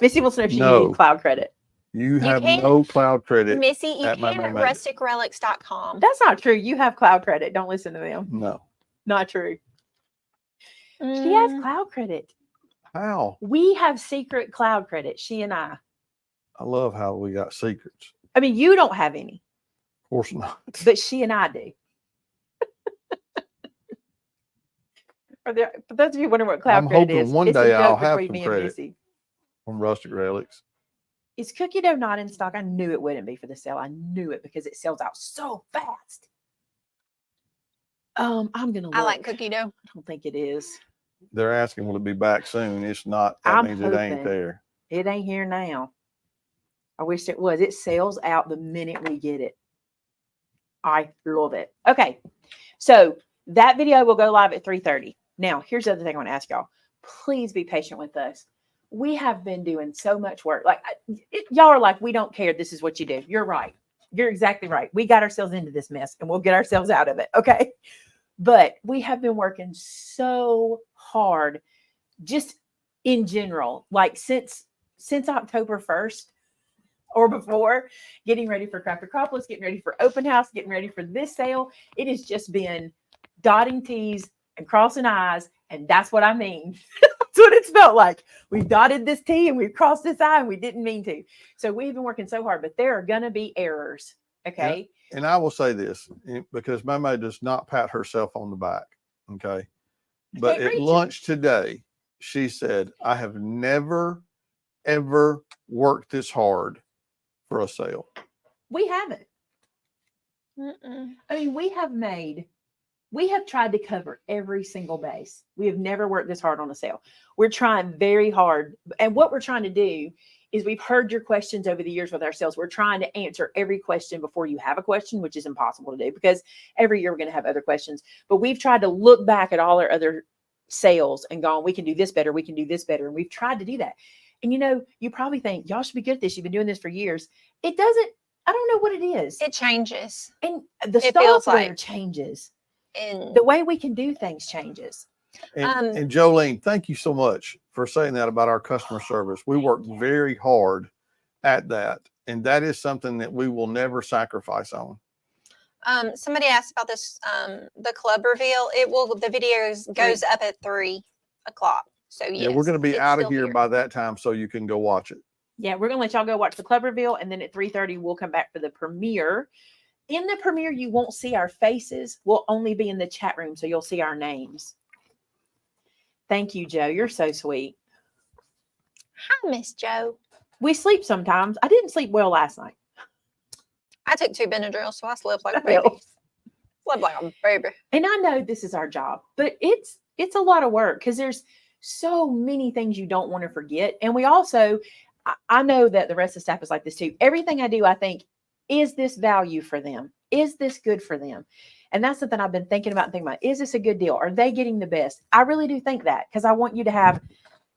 Speaker 1: Missy wants to know if she
Speaker 2: No.
Speaker 1: needed cloud credit.
Speaker 2: You have
Speaker 3: can-
Speaker 2: no cloud credit.
Speaker 3: Missy, you
Speaker 2: at my
Speaker 3: can at
Speaker 2: mermaid.
Speaker 3: rusticrelics.com.
Speaker 1: That's not true. You have cloud credit. Don't listen to them.
Speaker 2: No.
Speaker 1: Not true. She has
Speaker 3: Mm,
Speaker 1: cloud credit.
Speaker 2: How?
Speaker 1: We have secret cloud credit, she and I.
Speaker 2: I love how we got secrets.
Speaker 1: I mean, you don't have any,
Speaker 2: Of course not.
Speaker 1: but she and I do. For those of you wondering what cloud
Speaker 2: I'm
Speaker 1: credit
Speaker 2: hoping
Speaker 1: is,
Speaker 2: one
Speaker 1: it's a
Speaker 2: day
Speaker 1: joke
Speaker 2: I'll have
Speaker 1: between
Speaker 2: some
Speaker 1: me and
Speaker 2: credit.
Speaker 1: Missy.
Speaker 2: From Rustic Relics.
Speaker 1: Is cookie dough not in stock? I knew it wouldn't be for the sale. I knew it because it sells out so fast. I'm gonna look.
Speaker 3: I like cookie dough.
Speaker 1: I don't think it is.
Speaker 2: They're asking, will it be back soon? It's not. That
Speaker 1: I'm
Speaker 2: means it ain't
Speaker 1: hoping.
Speaker 2: there.
Speaker 1: It ain't here now. I wish it was. It sells out the minute we get it. I love it. Okay. So that video will go live at 3:30. Now, here's the other thing I want to ask y'all. Please be patient with us. We have been doing so much work. Like y'all are like, we don't care. This is what you do. You're right. You're exactly right. We got ourselves into this mess and we'll get ourselves out of it. Okay. But we have been working so hard just in general, like since October 1st or before, getting ready for Craft Acropolis, getting ready for open house, getting ready for this sale. It has just been dotting T's and crossing I's. And that's what I mean. That's what it's felt like. We've dotted this T and we've crossed this I and we didn't mean to. So we've been working so hard, but there are going to be errors. Okay.
Speaker 2: And I will say this because Mama does not pat herself on the back. Okay. But
Speaker 1: can't
Speaker 2: at
Speaker 1: reach it.
Speaker 2: lunch today, she said, I have never, ever worked this hard for a sale.
Speaker 1: We haven't.
Speaker 3: Mm-mm.
Speaker 1: I mean, we have tried to cover every single base. We have never worked this hard on a sale. We're trying very hard. And what we're trying to do is we've heard your questions over the years with our sales. We're trying to answer every question before you have a question, which is impossible to do because every year we're going to have other questions. But we've tried to look back at all our other sales and gone, we can do this better. We can do this better. And we've tried to do that. And you probably think y'all should be good at this. You've been doing this for years. It doesn't, I don't know what it is.
Speaker 3: It changes.
Speaker 1: And the
Speaker 3: it feels
Speaker 1: software
Speaker 3: like-
Speaker 1: changes.
Speaker 3: And
Speaker 1: The way we can do things changes.
Speaker 2: And Jolene, thank you so much for saying that about our customer service. We work very hard at that. And that is something that we will never sacrifice on.
Speaker 3: somebody asked about this, the club reveal. The video goes up at 3 o'clock. So yes,
Speaker 2: Yeah, we're going to be
Speaker 3: it's
Speaker 2: out of
Speaker 3: still
Speaker 2: here by that time so you can go watch it.
Speaker 1: Yeah, we're gonna let y'all go watch the club reveal, and then at 3:30 we'll come back for the premiere. In the premiere, you won't see our faces. We'll only be in the chat room, so you'll see our names. Thank you, Joe. You're so sweet.
Speaker 3: Hi, Miss Joe.
Speaker 1: We sleep sometimes. I didn't sleep well last night.
Speaker 3: I took 2 Benadryl, so I slept like a
Speaker 1: That
Speaker 3: baby.
Speaker 1: helps.
Speaker 3: Slept like a baby.
Speaker 1: And I know this is our job, but it's a lot of work because there's so many things you don't want to forget. And we also, I know that the rest of the staff is like this too. Everything I do, I think, is this value for them? Is this good for them? And that's something I've been thinking about and thinking about. Is this a good deal? Are they getting the best? I really do think that because I want you to have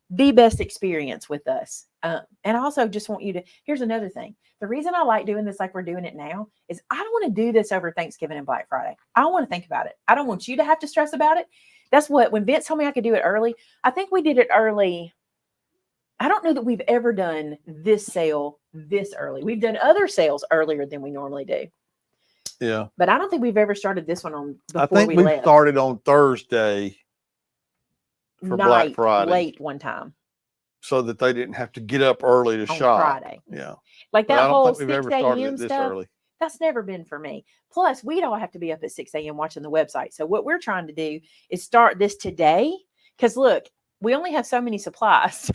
Speaker 1: the best experience with us. And I also just want you to, here's another thing. The reason I like doing this like we're doing it now is I don't want to do this over Thanksgiving and Black Friday. I don't want to think about it. I don't want you to have to stress about it. That's when Vince told me I could do it early, I think we did it early. I don't know that we've ever done this sale this early. We've done other sales earlier than we normally do.
Speaker 2: Yeah.
Speaker 1: But I don't think we've ever started this one on before
Speaker 2: I think
Speaker 1: we
Speaker 2: we
Speaker 1: left.
Speaker 2: started on Thursday for Black Friday.
Speaker 1: Late one time
Speaker 2: so that they didn't have to get up early to
Speaker 1: on
Speaker 2: shop.
Speaker 1: Friday.
Speaker 2: Yeah.
Speaker 1: Like
Speaker 2: But
Speaker 1: that
Speaker 2: I don't
Speaker 1: whole
Speaker 2: think we've
Speaker 1: 6
Speaker 2: ever started
Speaker 1: a.m.
Speaker 2: it this
Speaker 1: stuff.
Speaker 2: early.
Speaker 1: That's never been for me. Plus, we'd all have to be up at 6 a.m. watching the website. So what we're trying to do is start this today. Because look, we only have so many supplies.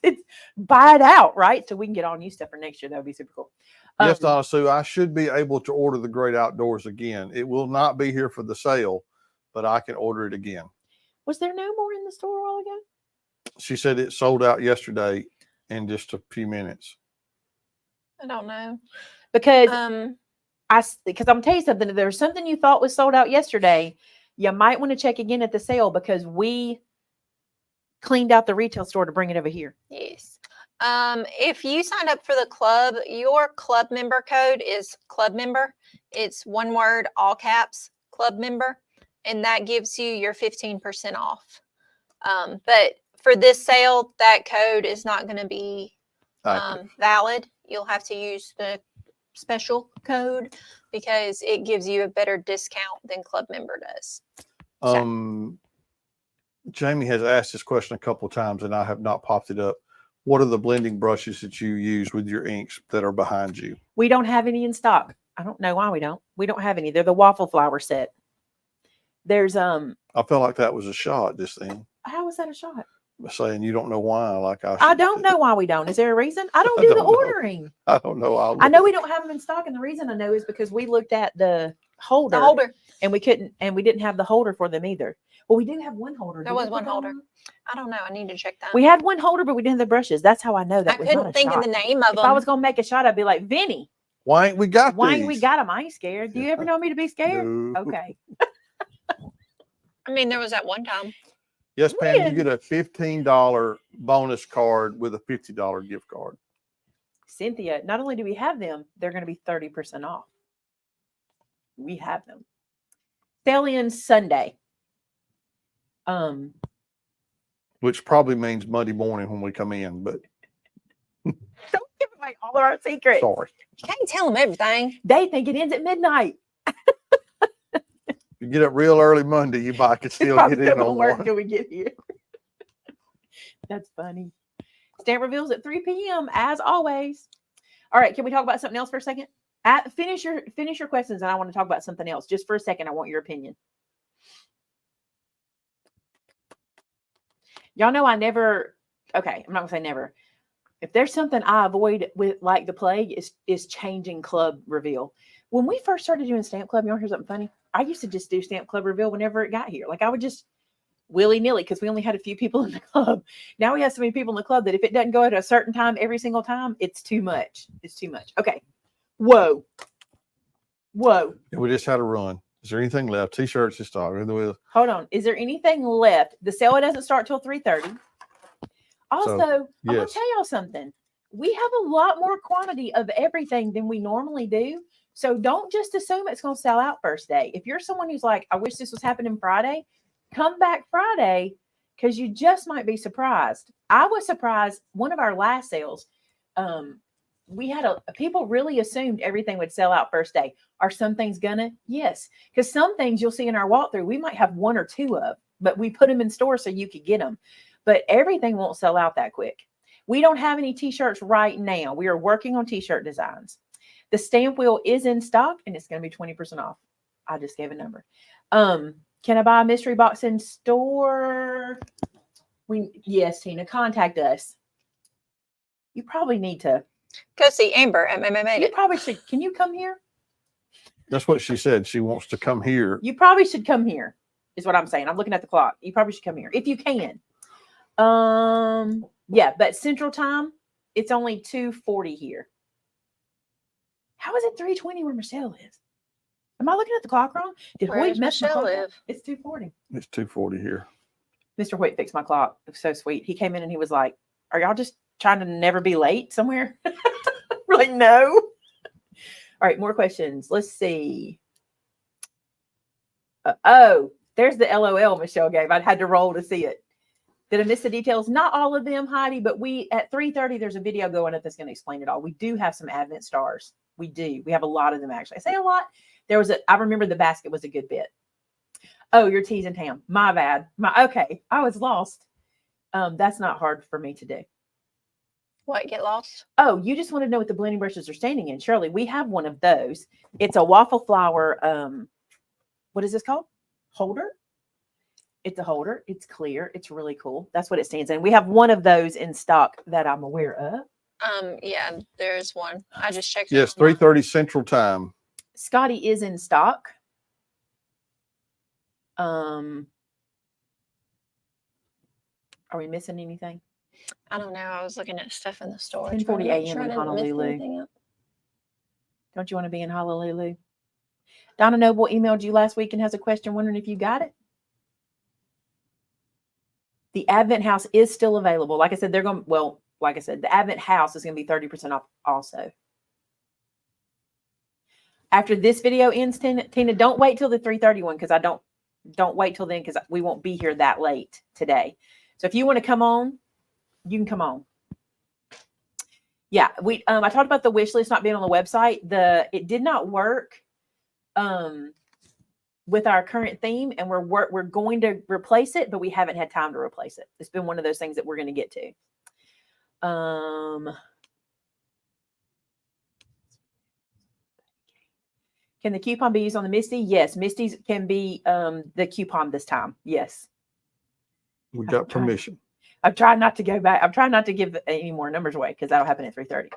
Speaker 1: It's buy it out, right? So we can get all new stuff for next year. That would be super cool.
Speaker 2: Yes, Donna Sue, I should be able to order the Great Outdoors again. It will not be here for the sale, but I can order it again.
Speaker 1: Was there no more in the store a while ago?
Speaker 2: She said it sold out yesterday in just a few minutes.
Speaker 3: I don't know.
Speaker 1: Because
Speaker 3: Um,
Speaker 1: I'm gonna tell you something. If there's something you thought was sold out yesterday, you might want to check again at the sale because we cleaned out the retail store to bring it over here.
Speaker 3: yes. If you signed up for the club, your club member code is club member. It's one word, all caps, club member, and that gives you your 15% off. But for this sale, that code is not going to be valid. You'll have to use the special code because it gives you a better discount than club member does.
Speaker 2: Jamie has asked this question a couple of times and I have not popped it up. What are the blending brushes that you use with your inks that are behind you?
Speaker 1: We don't have any in stock. I don't know why we don't. We don't have any. They're the waffle flower set. There's
Speaker 2: I felt like that was a shot just then.
Speaker 1: How was that a shot?
Speaker 2: Saying you don't know why. Like
Speaker 1: I don't know why we don't. Is there a reason? I don't
Speaker 2: I
Speaker 1: do
Speaker 2: don't
Speaker 1: the
Speaker 2: know.
Speaker 1: ordering.
Speaker 2: I don't know.
Speaker 1: I know we don't have them in stock, and the reason I know is because we looked at the holder, and we couldn't, and we didn't have the holder for them either. Well, we do have one holder.
Speaker 3: There was one holder. I don't know. I need to check that.
Speaker 1: We had one holder, but we didn't have the brushes. That's how I know that
Speaker 3: I
Speaker 1: was
Speaker 3: couldn't
Speaker 1: not a
Speaker 3: think
Speaker 1: shot.
Speaker 3: of the name of them.
Speaker 1: If I was gonna make a shot, I'd be like, Vinnie,
Speaker 2: why ain't we got
Speaker 1: why
Speaker 2: these?
Speaker 1: ain't we got them? I ain't scared. Do you ever know me to be scared?
Speaker 2: No.
Speaker 1: Okay.
Speaker 3: I mean, there was that one time.
Speaker 2: Yes, Pam,
Speaker 1: When?
Speaker 2: you get a $15 bonus card with a $50 gift card.
Speaker 1: Cynthia, not only do we have them, they're going to be 30% off. We have them. Sale ends Sunday.
Speaker 2: Which probably means Monday morning when we come in, but
Speaker 1: Don't give away all of our secrets.
Speaker 2: sorry.
Speaker 3: You can't tell them everything.
Speaker 1: They think it ends at midnight.
Speaker 2: You get up real early Monday, you might could still get in on
Speaker 1: work
Speaker 2: one.
Speaker 1: till we get here. That's funny. Stamp reveals at 3 p.m. as always. All right, can we talk about something else for a second? Finish your questions, and I want to talk about something else. Just for a second, I want your opinion. Y'all know I never. Okay, I'm not gonna say never. If there's something I avoid with like the plague is changing club reveal. When we first started doing stamp club, you want to hear something funny? I used to just do stamp club reveal whenever it got here. Like I would just willy-nilly because we only had a few people in the club. Now we have so many people in the club that if it doesn't go at a certain time every single time, it's too much. It's too much. Okay. Whoa.
Speaker 2: Yeah, we just had a run. Is there anything left? T-shirts in stock.
Speaker 1: Hold on. Is there anything left? The sale doesn't start till 3:30. Also, I'm going to tell y'all something. We have a lot more quantity of everything than we normally do. So don't just assume it's going to sell out first day. If you're someone who's like, I wish this was happening Friday, come back Friday because you just might be surprised. I was surprised. One of our last sales, we had people really assumed everything would sell out first day. Are some things gonna? Yes. Because some things you'll see in our walkthrough, we might have one or two of, but we put them in store so you could get them. But everything won't sell out that quick. We don't have any t-shirts right now. We are working on t-shirt designs. The stamp wheel is in stock and it's going to be 20% off. I just gave a number. Can I buy a mystery box in store? Yes, Tina, contact us. You probably need to
Speaker 3: go see Amber at MMA.
Speaker 1: You probably should. Can you come here?
Speaker 2: That's what she said. She wants to come here.
Speaker 1: You probably should come here, is what I'm saying. I'm looking at the clock. You probably should come here if you can. Yeah, but Central Time, it's only 2:40 here. How is it 3:20 where Michelle is? Am I looking at the clock wrong? Did Hoyt mess my clock up? It's 2:40.
Speaker 2: It's 2:40 here.
Speaker 1: Mr. Hoyt fixed my clock. It was so sweet. He came in and he was like, "Are y'all just trying to never be late somewhere?" We're like, no. All right, more questions. Let's see. Oh, there's the LOL Michelle gave. I had to roll to see it. Did I miss the details? Not all of them, Heidi, but at 3:30, there's a video going up that's going to explain it all. We do have some Advent stars. We do. We have a lot of them, actually. I say a lot. I remember the basket was a good bit. Oh, you're teasing Tam. My bad. Okay. I was lost. That's not hard for me to do.
Speaker 3: What, get lost?
Speaker 1: Oh, you just want to know what the blending brushes are standing in. Shirley, we have one of those. It's a waffle flower. What is this called? Holder. It's a holder. It's clear. It's really cool. That's what it stands in. We have one of those in stock that I'm aware of.
Speaker 3: Yeah, there's one. I just checked.
Speaker 2: Yes, 3:30 Central Time.
Speaker 1: Scotty is in stock. Are we missing anything?
Speaker 3: I don't know. I was looking at stuff in the store.
Speaker 1: 10:40 a.m. in Honolulu. Don't you want to be in Honolulu? Donna Noble emailed you last week and has a question wondering if you got it. The Advent House is still available. Like I said, like I said, the Advent house is going to be 30% off also. After this video ends, Tina, don't wait till the 3:30 one, because don't wait till then, because we won't be here that late today. So if you want to come on, you can come on. Yeah, I talked about the wish list not being on the website. It did not work with our current theme, and we're going to replace it, but we haven't had time to replace it. It's been one of those things that we're going to get to. Can the coupon be used on the Misty? Yes, Misty's can be the coupon this time. Yes.
Speaker 2: We got permission.
Speaker 1: I'm trying not to go back. I'm trying not to give any more numbers away, because that'll happen at 3:30.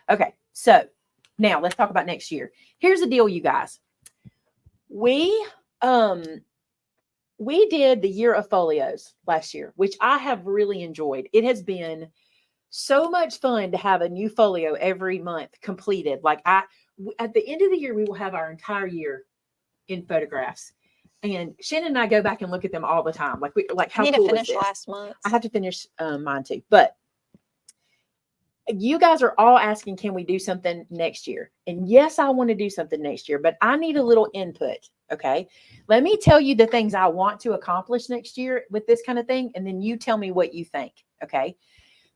Speaker 1: Okay, so now let's talk about next year. Here's the deal, you guys. We did the year of folios last year, which I have really enjoyed. It has been so much fun to have a new folio every month completed. Like at the end of the year, we will have our entire year in photographs. And Shannon and I go back and look at them all the time. Like how
Speaker 3: I need
Speaker 1: cool
Speaker 3: to finish
Speaker 1: is this?
Speaker 3: last month.
Speaker 1: I have to finish mine too. But you guys are all asking, can we do something next year? And yes, I want to do something next year, but I need a little input. Okay. Let me tell you the things I want to accomplish next year with this kind of thing. And then you tell me what you think. Okay.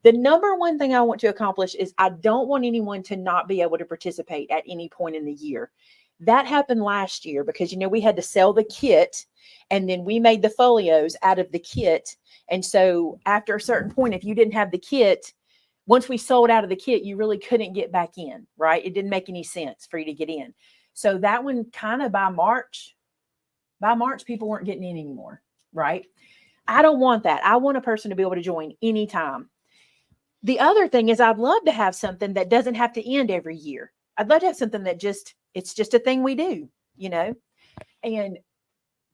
Speaker 1: The number one thing I want to accomplish is I don't want anyone to not be able to participate at any point in the year. That happened last year because, we had to sell the kit, and then we made the folios out of the kit. And so after a certain point, if you didn't have the kit, once we sold out of the kit, you really couldn't get back in, right? It didn't make any sense for you to get in. So that one kind of by March, people weren't getting in anymore, right? I don't want that. I want a person to be able to join anytime. The other thing is I'd love to have something that doesn't have to end every year. I'd love to have something that it's just a thing we do, And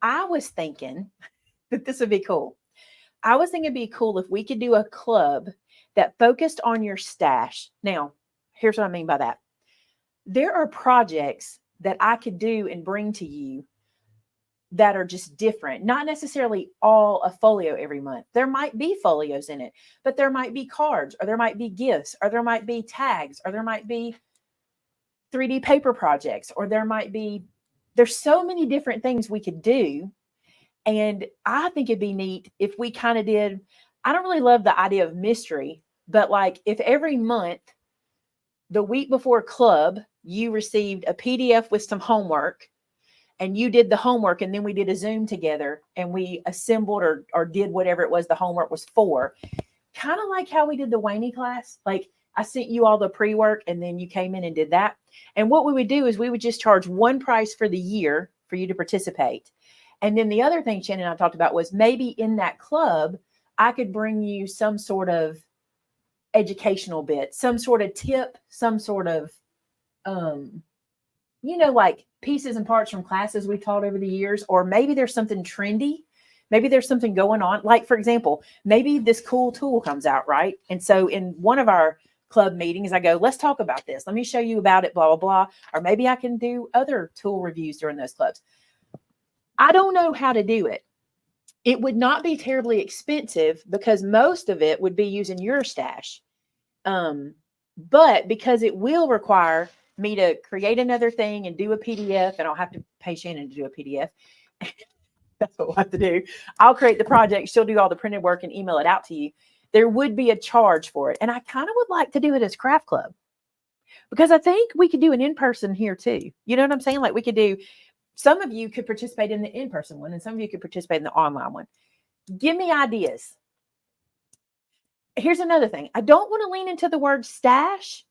Speaker 1: I was thinking that this would be cool. I was thinking it'd be cool if we could do a club that focused on your stash. Now, here's what I mean by that. There are projects that I could do and bring to you that are just different, not necessarily all a folio every month. There might be folios in it, but there might be cards, or there might be gifts, or there might be tags, or there might be 3D paper projects, or there's so many different things we could do. And I think it'd be neat if we kind of did, I don't really love the idea of mystery, but like if every month, the week before club, you received a PDF with some homework, and you did the homework, and then we did a Zoom together, and we assembled or did whatever it was the homework was for. Kind of like how we did the Wayne class. Like I sent you all the pre-work, and then you came in and did that. And what we would do is we would just charge one price for the year for you to participate. And then the other thing Shannon and I talked about was maybe in that club, I could bring you some sort of educational bit, some sort of tip, some sort of, like pieces and parts from classes we taught over the years, or maybe there's something trendy. Maybe there's something going on. Like, for example, maybe this cool tool comes out, right? And so in one of our club meetings, I go, let's talk about this. Let me show you about it, blah, blah, blah. Or maybe I can do other tool reviews during those clubs. I don't know how to do it. It would not be terribly expensive because most of it would be using your stash. But because it will require me to create another thing and do a PDF, and I'll have to pay Shannon to do a PDF. That's what we'll have to do. I'll create the project. She'll do all the printed work and email it out to you. There would be a charge for it. And I kind of would like to do it as craft club, because I think we could do an in-person here too. You know what I'm saying? Like we could do, some of you could participate in the in-person one, and some of you could participate in the online one. Give me ideas. Here's another thing. I don't want to lean into the word stash,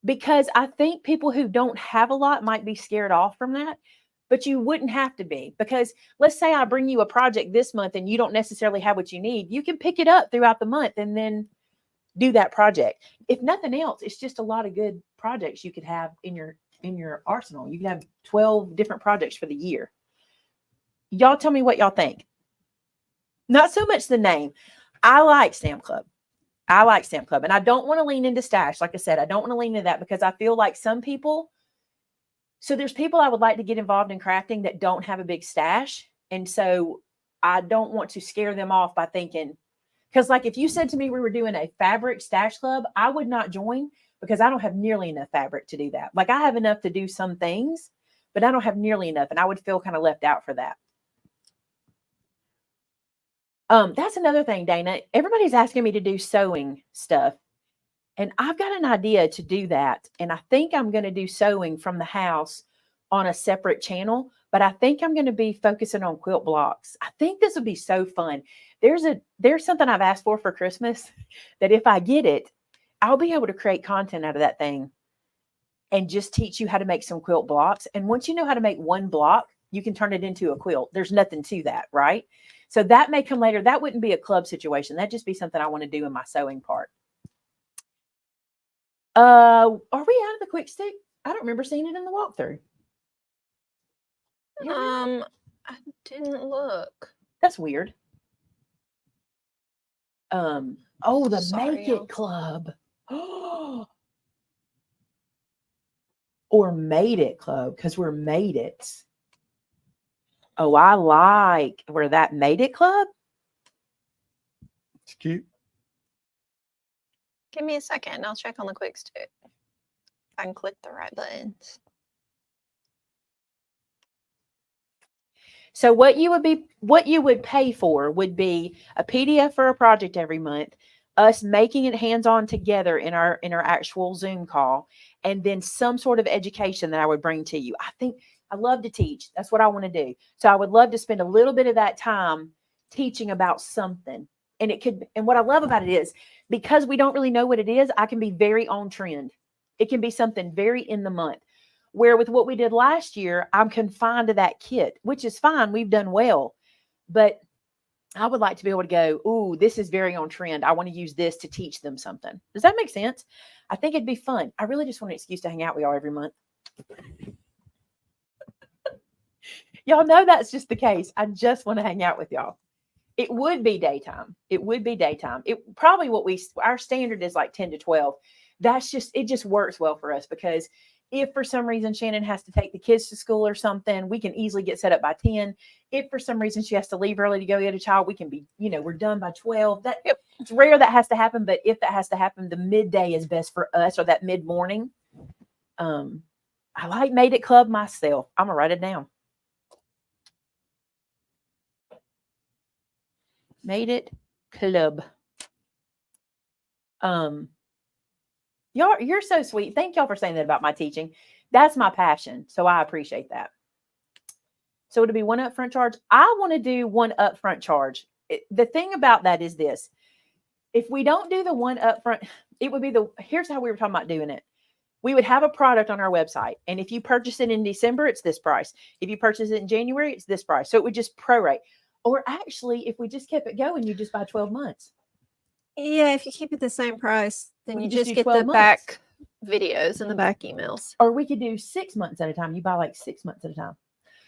Speaker 1: because I think people who don't have a lot might be scared off from that, but you wouldn't have to be, because let's say I bring you a project this month and you don't necessarily have what you need. You can pick it up throughout the month and then do that project. If nothing else, it's just a lot of good projects you could have in your arsenal. You could have 12 different projects for the year. Y'all tell me what y'all think. Not so much the name. I like Stamp Club. And I don't want to lean into stash. Like I said, I don't want to lean into that because I feel like some people, so there's people I would like to get involved in crafting that don't have a big stash. And so I don't want to scare them off by thinking, Because like if you said to me we were doing a fabric stash club, I would not join because I don't have nearly enough fabric to do that. Like I have enough to do some things, but I don't have nearly enough. And I would feel kind of left out for that. That's another thing, Dana. Everybody's asking me to do sewing stuff. And I've got an idea to do that. And I think I'm going to do sewing from the house on a separate channel. But I think I'm going to be focusing on quilt blocks. I think this would be so fun. There's something I've asked for Christmas that if I get it, I'll be able to create content out of that thing and just teach you how to make some quilt blocks. And once you know how to make one block, you can turn it into a quilt. There's nothing to that, right? So that may come later. That wouldn't be a club situation. That'd just be something I want to do in my sewing part. Are we out of the quick stick? I don't remember seeing it in the walkthrough.
Speaker 3: I didn't look.
Speaker 1: That's weird. Oh, the
Speaker 3: Sorry,
Speaker 1: Make
Speaker 3: y'all.
Speaker 1: It Club. Or Made It Club, because we're made it. Oh, I like where that Made It Club.
Speaker 2: It's cute.
Speaker 3: Give me a second and I'll check on the quick stick. If I can click the right buttons.
Speaker 1: So what you would pay for would be a PDF for a project every month, us making it hands-on together in our actual Zoom call, and then some sort of education that I would bring to you. I think I love to teach. That's what I want to do. So I would love to spend a little bit of that time teaching about something. And what I love about it is because we don't really know what it is, I can be very on trend. It can be something very in the month. Where with what we did last year, I'm confined to that kit, which is fine. We've done well. But I would like to be able to go, ooh, this is very on trend. I want to use this to teach them something. Does that make sense? I think it'd be fun. I really just want an excuse to hang out with y'all every month. Y'all know that's just the case. I just want to hang out with y'all. It would be daytime. It would be daytime. It probably our standard is like 10 to 12. It just works well for us because if for some reason Shannon has to take the kids to school or something, we can easily get set up by 10. If for some reason she has to leave early to go get a child, we can be, we're done by 12. It's rare that has to happen, but if that has to happen, the midday is best for us, or that mid-morning. I like Made It Club myself. I'm gonna write it down. Made It Club. Y'all, you're so sweet. Thank y'all for saying that about my teaching. That's my passion. So I appreciate that. So it'll be one upfront charge. I want to do one upfront charge. The thing about that is this. If we don't do the one upfront, it would be here's how we were talking about doing it. We would have a product on our website. And if you purchase it in December, it's this price. If you purchase it in January, it's this price. So it would just prorate. Or actually, if we just kept it going, you just buy 12 months.
Speaker 3: Yeah, if you keep it the same price, then
Speaker 1: We
Speaker 3: you
Speaker 1: could just
Speaker 3: just
Speaker 1: do
Speaker 3: get
Speaker 1: 12
Speaker 3: the
Speaker 1: months.
Speaker 3: back videos and the back emails.
Speaker 1: Or we could do 6 months at a time. You buy like 6 months at a time.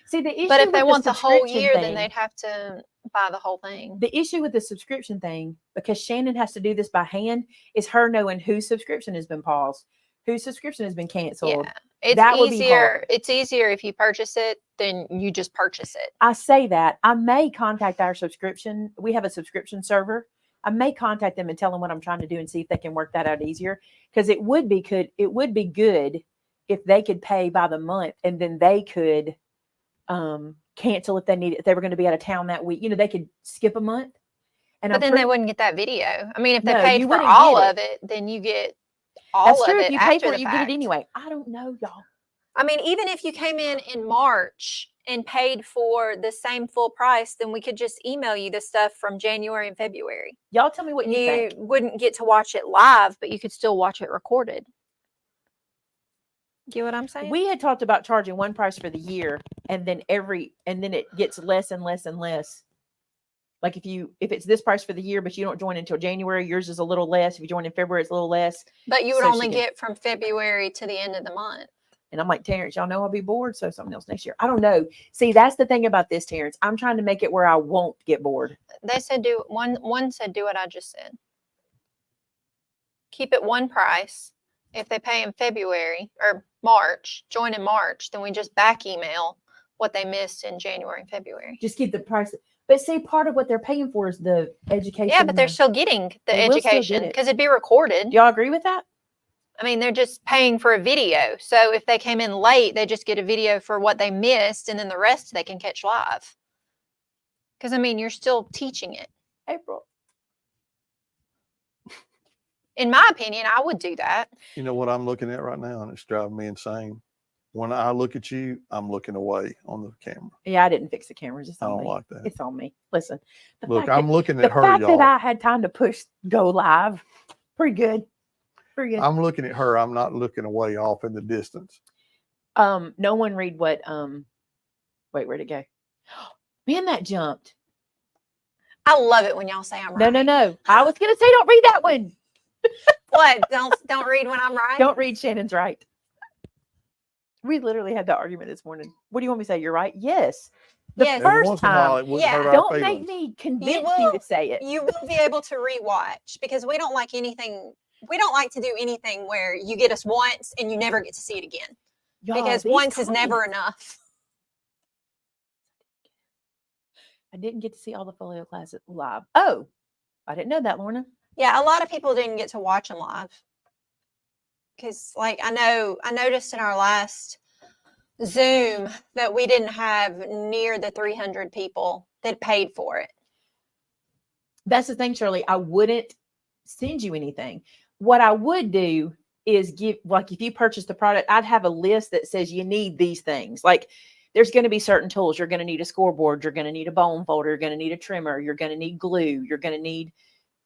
Speaker 1: See, the issue
Speaker 3: But if they
Speaker 1: with
Speaker 3: want the whole
Speaker 1: subscription
Speaker 3: year, then
Speaker 1: thing-
Speaker 3: they'd have to buy the whole thing.
Speaker 1: The issue with the subscription thing, because Shannon has to do this by hand, is her knowing whose subscription has been paused, whose subscription has been canceled.
Speaker 3: Yeah, it's
Speaker 1: That would be
Speaker 3: easier.
Speaker 1: hard.
Speaker 3: It's easier if you purchase it, then you just purchase it.
Speaker 1: I say that. I may contact our subscription. We have a subscription server. I may contact them and tell them what I'm trying to do and see if they can work that out easier. Because it would be good if they could pay by the month and then they could cancel if they needed. If they were going to be out of town that week, they could skip a month. And
Speaker 3: But then they wouldn't get that video. I mean, if they
Speaker 1: No,
Speaker 3: paid
Speaker 1: you
Speaker 3: for
Speaker 1: wouldn't
Speaker 3: all
Speaker 1: get
Speaker 3: of it, then you get all
Speaker 1: That's
Speaker 3: of
Speaker 1: true.
Speaker 3: it
Speaker 1: If you pay
Speaker 3: after
Speaker 1: for
Speaker 3: the
Speaker 1: it, you get
Speaker 3: fact.
Speaker 1: it anyway. I don't know, y'all.
Speaker 3: I mean, even if you came in March and paid for the same full price, then we could just email you the stuff from January and February.
Speaker 1: Y'all tell me what you think.
Speaker 3: You wouldn't get to watch it live, but you could still watch it recorded. Get what I'm saying?
Speaker 1: We had talked about charging one price for the year, and then it gets less and less and less. Like if it's this price for the year, but you don't join until January, yours is a little less. If you join in February, it's a little less.
Speaker 3: But you would
Speaker 1: So
Speaker 3: only
Speaker 1: she can-
Speaker 3: get from February to the end of the month.
Speaker 1: And I'm like, Terrence, y'all know I'll be bored, so something else next year. I don't know. See, that's the thing about this, Terrence. I'm trying to make it where I won't get bored.
Speaker 3: They said one said do what I just said. Keep it one price. If they pay in February or March, join in March, then we just back email what they missed in January and February.
Speaker 1: Just keep the price. But see, part of what they're paying for is the education.
Speaker 3: Yeah, but they're
Speaker 1: and
Speaker 3: still getting the
Speaker 1: They will still get
Speaker 3: education
Speaker 1: it.
Speaker 3: because it'd be recorded.
Speaker 1: Do y'all agree with that?
Speaker 3: I mean, they're just paying for a video. So if they came in late, they just get a video for what they missed, and then the rest they can catch live. Because, I mean, you're still teaching it.
Speaker 1: April.
Speaker 3: In my opinion, I would do that.
Speaker 2: You know what I'm looking at right now, and it's driving me insane. When I look at you, I'm looking away on the camera.
Speaker 1: Yeah, I didn't fix the cameras. It's
Speaker 2: I
Speaker 1: on
Speaker 2: don't
Speaker 1: me.
Speaker 2: like that.
Speaker 1: It's on me. Listen. the
Speaker 2: Look,
Speaker 1: fact
Speaker 2: I'm
Speaker 1: that-
Speaker 2: looking
Speaker 1: the
Speaker 2: at her,
Speaker 1: fact
Speaker 2: y'all.
Speaker 1: that I had time to push go live. Pretty good. Pretty good.
Speaker 2: I'm looking at her. I'm not looking away off in the distance.
Speaker 1: No one read what wait, where'd it go? Man, that jumped.
Speaker 3: I love it when y'all say I'm right.
Speaker 1: No. I was gonna say don't read that one.
Speaker 3: What? Don't read when I'm right?
Speaker 1: Don't read Shannon's right. We literally had that argument this morning. What do you want me to say? You're right? Yes. The
Speaker 3: Yes.
Speaker 2: Every
Speaker 1: first
Speaker 2: once in a while,
Speaker 1: time.
Speaker 2: it wouldn't
Speaker 3: Yeah.
Speaker 2: hurt our
Speaker 1: Don't make
Speaker 2: feelings.
Speaker 1: me convince you to say it.
Speaker 3: You will be able to rewatch because we don't like anything. We don't like to do anything where you get us once and you never get to see it again.
Speaker 1: Y'all,
Speaker 3: Because
Speaker 1: these
Speaker 3: once is never
Speaker 1: comments.
Speaker 3: enough.
Speaker 1: I didn't get to see all the folio classes live. Oh, I didn't know that, Lorna.
Speaker 3: Yeah, a lot of people didn't get to watch them live. Because, like, I noticed in our last Zoom that we didn't have near the 300 people that paid for it.
Speaker 1: That's the thing, Shirley. I wouldn't send you anything. What I would do is give, like, if you purchase the product, I'd have a list that says you need these things. Like, there's going to be certain tools. You're going to need a scoreboard. You're going to need a bone folder. You're going to need a trimmer. You're going to need glue. You're going to need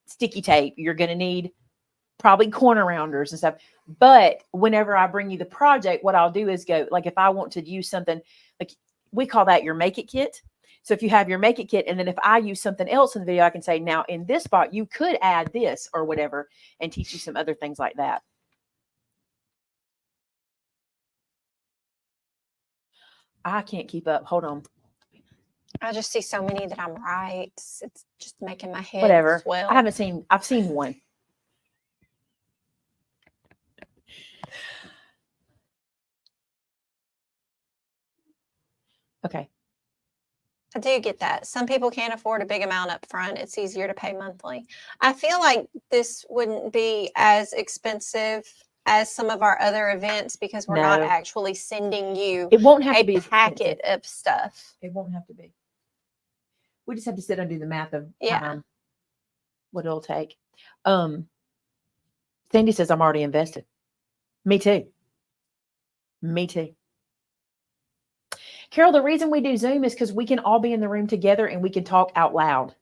Speaker 1: sticky tape. You're going to need probably corner rounders and stuff. But whenever I bring you the project, what I'll do is go, like, if I want to use something, like, we call that your make it kit. So if you have your make it kit, and then if I use something else in the video, I can say, now in this spot, you could add this or whatever, and teach you some other things like that. I can't keep up. Hold on.
Speaker 3: I just see so many that I'm right. It's just making my head
Speaker 1: Whatever.
Speaker 3: swell.
Speaker 1: I've seen one. Okay.
Speaker 3: I do get that. Some people can't afford a big amount up front. It's easier to pay monthly. I feel like this wouldn't be as expensive as some of our other events because we're not
Speaker 1: No.
Speaker 3: actually sending you
Speaker 1: It won't have to
Speaker 3: a
Speaker 1: be as expensive.
Speaker 3: packet of stuff.
Speaker 1: It won't have to be. We just have to sit and do the math of
Speaker 3: Yeah.
Speaker 1: what it'll take. Sandy says I'm already invested. Me too. Me too. Carol, the reason we do Zoom is because we can all be in the room together and we can talk out loud.